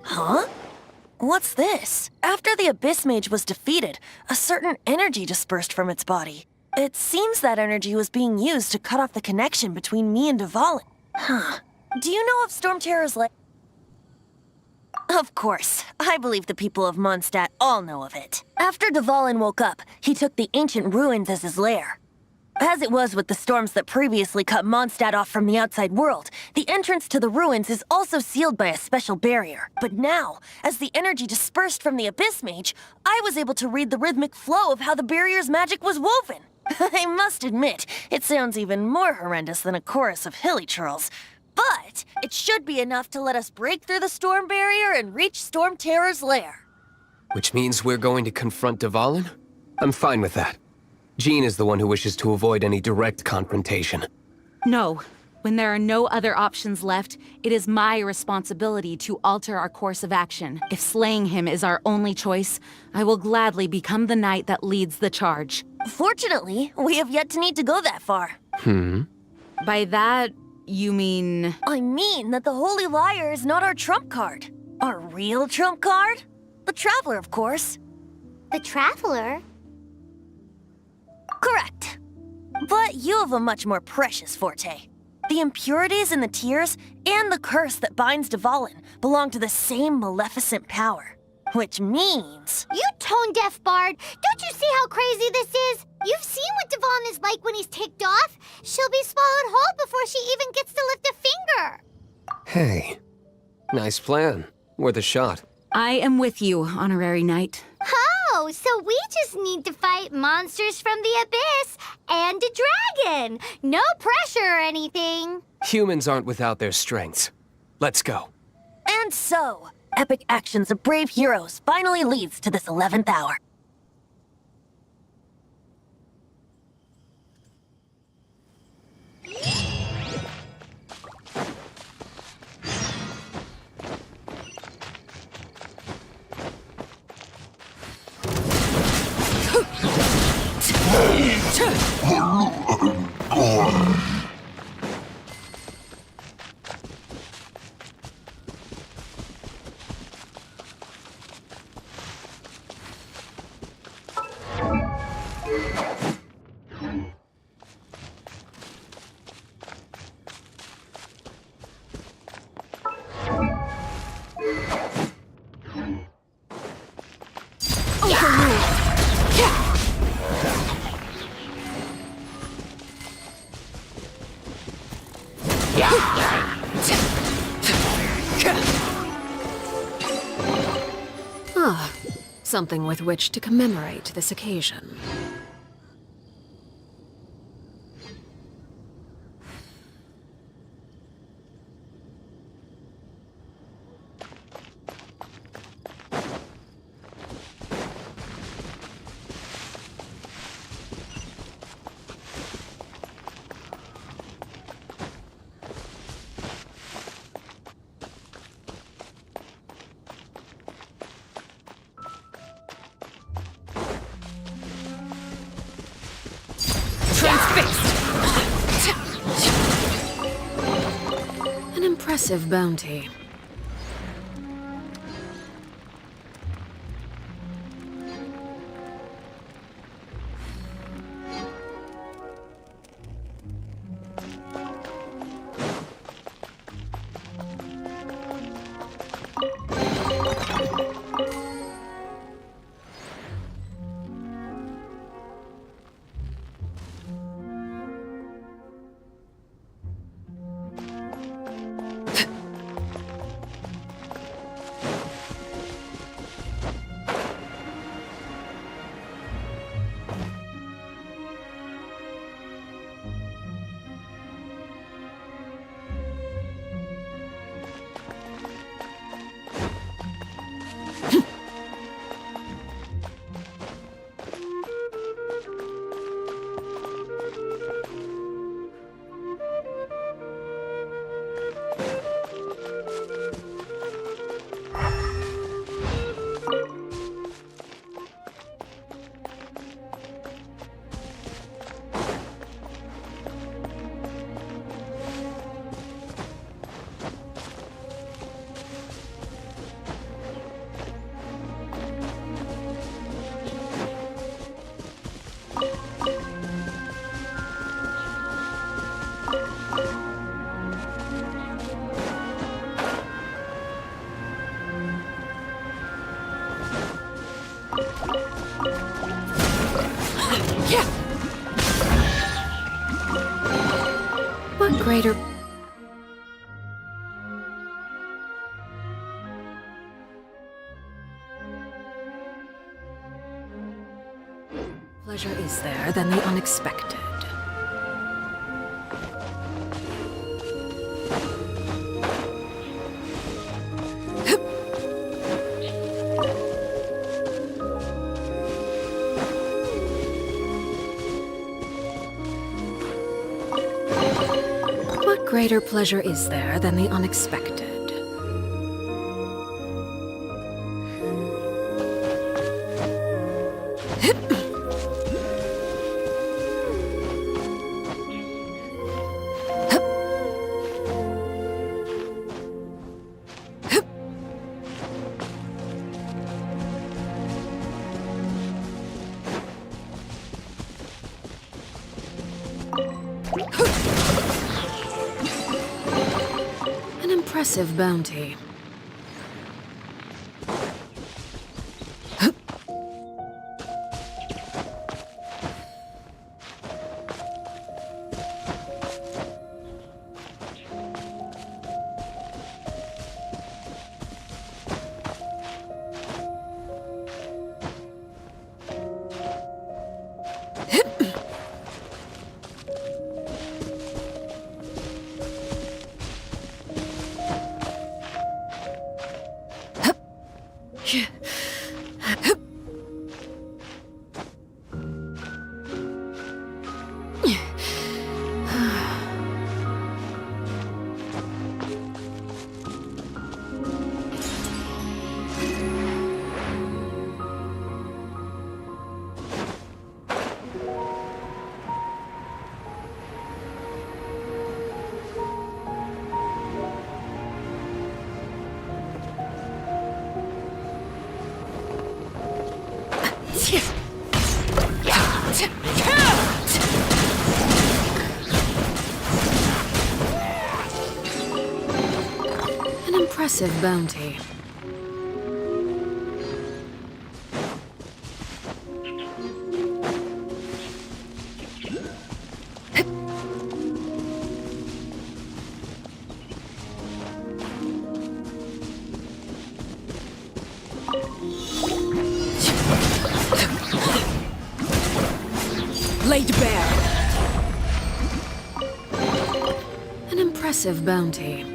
Huh? What's this? After the Abyss Mage was defeated, a certain energy dispersed from its body. It seems that energy was being used to cut off the connection between me and Dvalin. Huh. Do you know of Storm Terror's lair? Of course. I believe the people of Mondstadt all know of it. After Dvalin woke up, he took the ancient ruins as his lair. As it was with the storms that previously cut Mondstadt off from the outside world, the entrance to the ruins is also sealed by a special barrier. But now, as the energy dispersed from the Abyss Mage, I was able to read the rhythmic flow of how the barrier's magic was woven. I must admit, it sounds even more horrendous than a chorus of hilly churls. But it should be enough to let us break through the storm barrier and reach Storm Terror's lair. Which means we're going to confront Dvalin? I'm fine with that. Jean is the one who wishes to avoid any direct confrontation. No. When there are no other options left, it is my responsibility to alter our course of action. If slaying him is our only choice, I will gladly become the knight that leads the charge. Fortunately, we have yet to need to go that far. By that, you mean... I mean that the Holy Liar is not our trump card. Our real trump card? The Traveler, of course. The Traveler? Correct. But you have a much more precious forte. The impurities in the tears and the curse that binds Dvalin belong to the same maleficent power. Which means... You tone-deaf bard! Don't you see how crazy this is? You've seen what Dvalin is like when he's ticked off. She'll be swallowed whole before she even gets to lift a finger. Hey, nice plan. Worth a shot. I am with you, Honorary Knight. Oh, so we just need to fight monsters from the abyss and a dragon. No pressure or anything. Humans aren't without their strengths. Let's go. And so, epic actions of brave heroes finally leads to this 11th hour. Ah, something with which to commemorate this occasion. An impressive bounty. What greater... pleasure is there than the unexpected? What greater pleasure is there than the unexpected? An impressive bounty. An impressive bounty. Laid bare. An impressive bounty.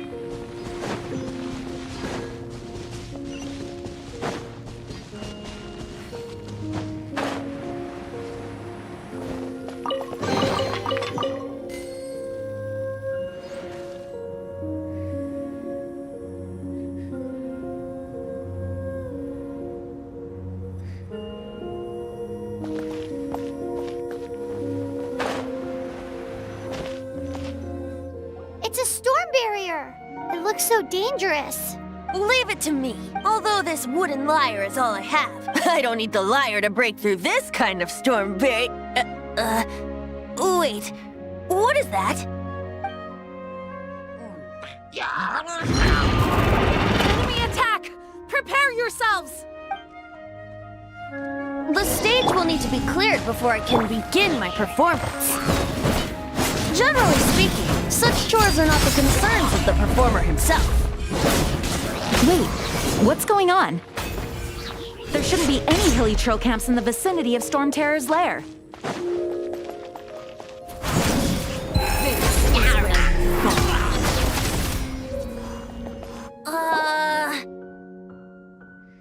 It's a storm barrier. It looks so dangerous. Leave it to me. Although this wooden lyre is all I have, I don't need the lyre to break through this kind of storm barrier. Wait. What is that? Enemy attack! Prepare yourselves! The stage will need to be cleared before I can begin my performance. Generally speaking, such chores are not the concerns of the performer himself. Wait, what's going on? There shouldn't be any hilly trail camps in the vicinity of Storm Terror's lair.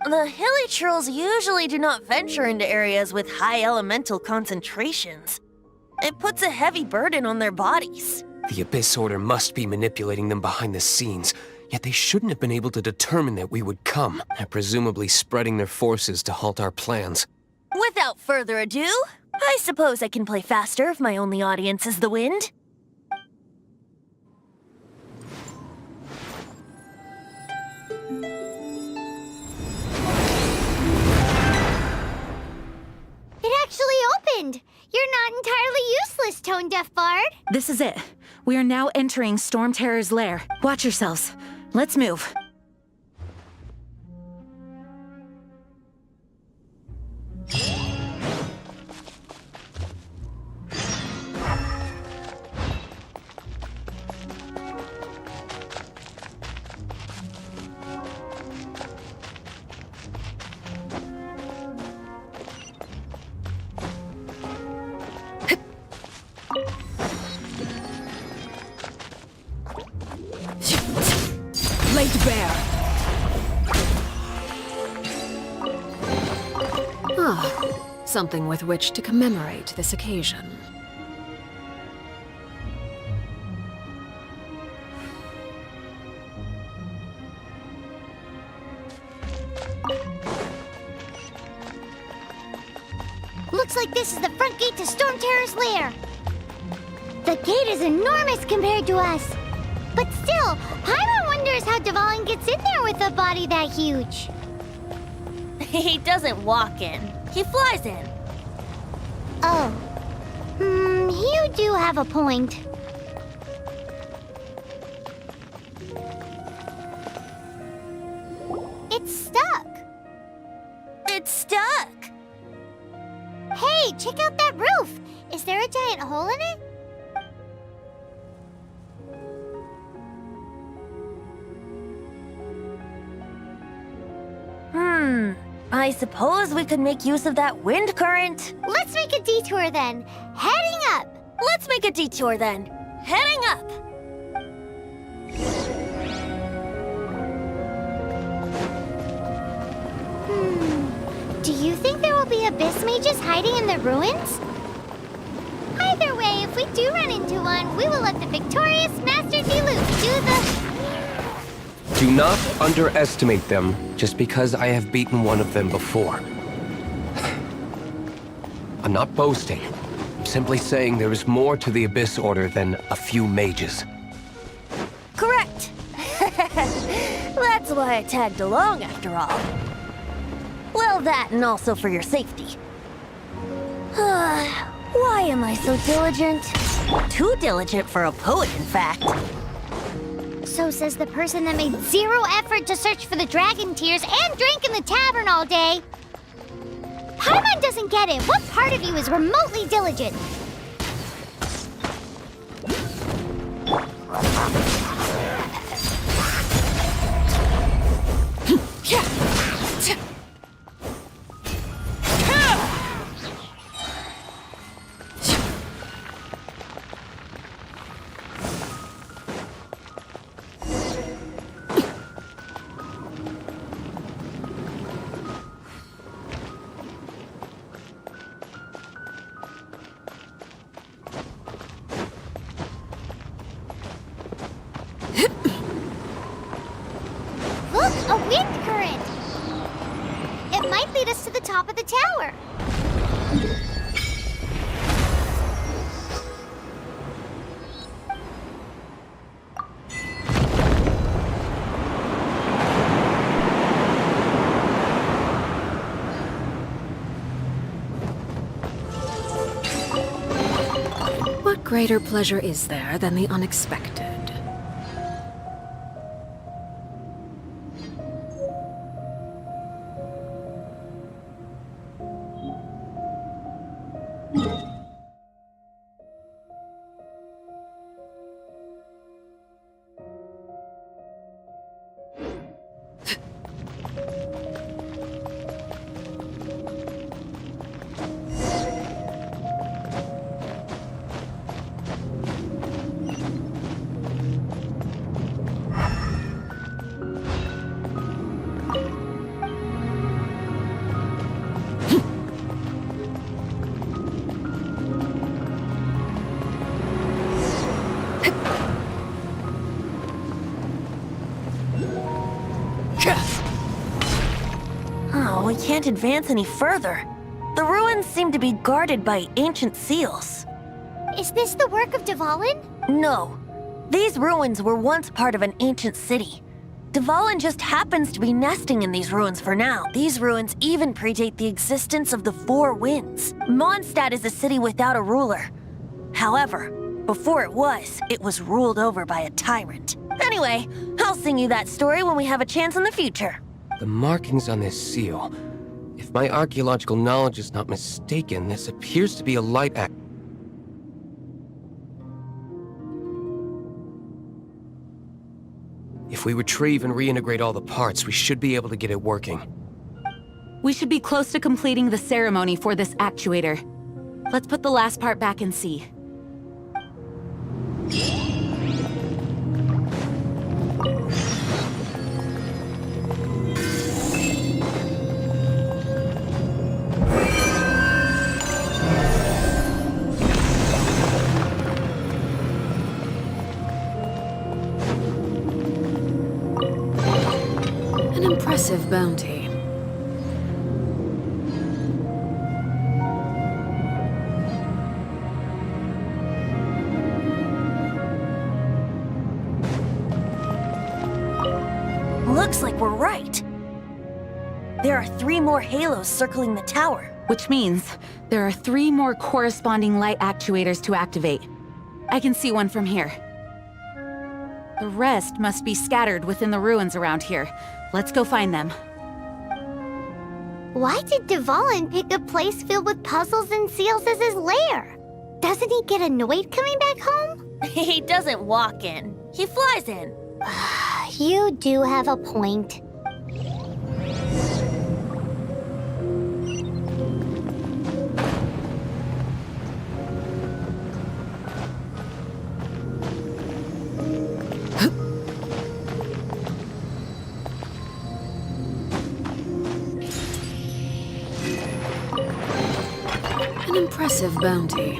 The hilly trolls usually do not venture into areas with high elemental concentrations. It puts a heavy burden on their bodies. The Abyss Order must be manipulating them behind the scenes, yet they shouldn't have been able to determine that we would come, and presumably spreading their forces to halt our plans. Without further ado, I suppose I can play faster if my only audience is the wind. It actually opened. You're not entirely useless, Tone Deaf Bard. This is it. We are now entering Storm Terror's lair. Watch yourselves. Let's move. Laid bare. Ah, something with which to commemorate this occasion. Looks like this is the front gate to Storm Terror's lair. The gate is enormous compared to us. But still, Paimon wonders how Dvalin gets in there with a body that huge. He doesn't walk in. He flies in. Oh. You do have a point. It's stuck. It's stuck. Hey, check out that roof. Is there a giant hole in it? I suppose we could make use of that wind current. Let's make a detour then. Heading up. Let's make a detour then. Heading up. Do you think there will be abyss mages hiding in the ruins? Either way, if we do run into one, we will let the victorious Master Diluc do the... Do not underestimate them just because I have beaten one of them before. I'm not boasting. I'm simply saying there is more to the Abyss Order than a few mages. Correct. That's why I tagged along after all. Well, that and also for your safety. Why am I so diligent? Too diligent for a poet, in fact. So says the person that made zero effort to search for the dragon tears and drank in the tavern all day. Paimon doesn't get it. What part of you is remotely diligent? A wind current! It might lead us to the top of the tower. What greater pleasure is there than the unexpected? Oh, we can't advance any further. The ruins seem to be guarded by ancient seals. Is this the work of Dvalin? No. These ruins were once part of an ancient city. Dvalin just happens to be nesting in these ruins for now. These ruins even predate the existence of the Four Winds. Mondstadt is a city without a ruler. However, before it was ruled over by a tyrant. Anyway, I'll sing you that story when we have a chance in the future. The markings on this seal. If my archaeological knowledge is not mistaken, this appears to be a light act. If we retrieve and reintegrate all the parts, we should be able to get it working. We should be close to completing the ceremony for this actuator. Let's put the last part back and see. An impressive bounty. Looks like we're right. There are 3 more halos circling the tower. Which means there are 3 more corresponding light actuators to activate. I can see one from here. The rest must be scattered within the ruins around here. Let's go find them. Why did Dvalin pick a place filled with puzzles and seals as his lair? Doesn't he get annoyed coming back home? He doesn't walk in. He flies in. You do have a point. An impressive bounty.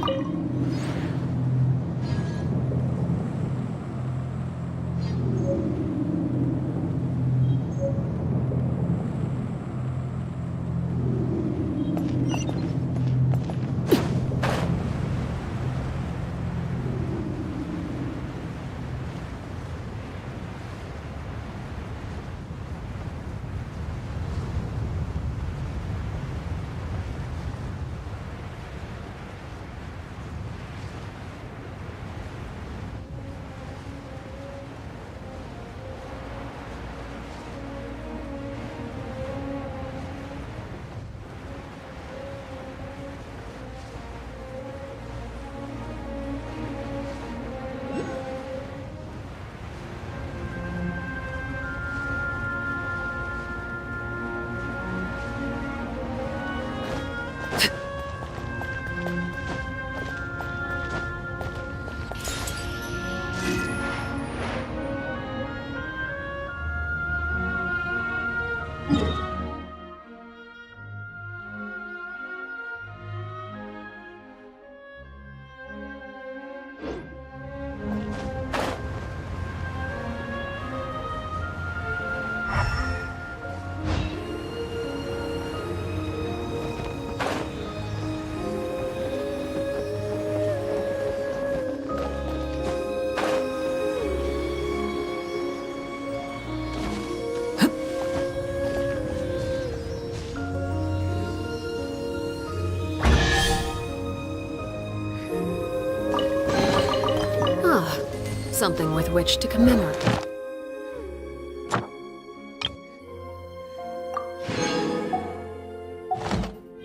Something with which to commemorate.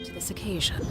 To this occasion.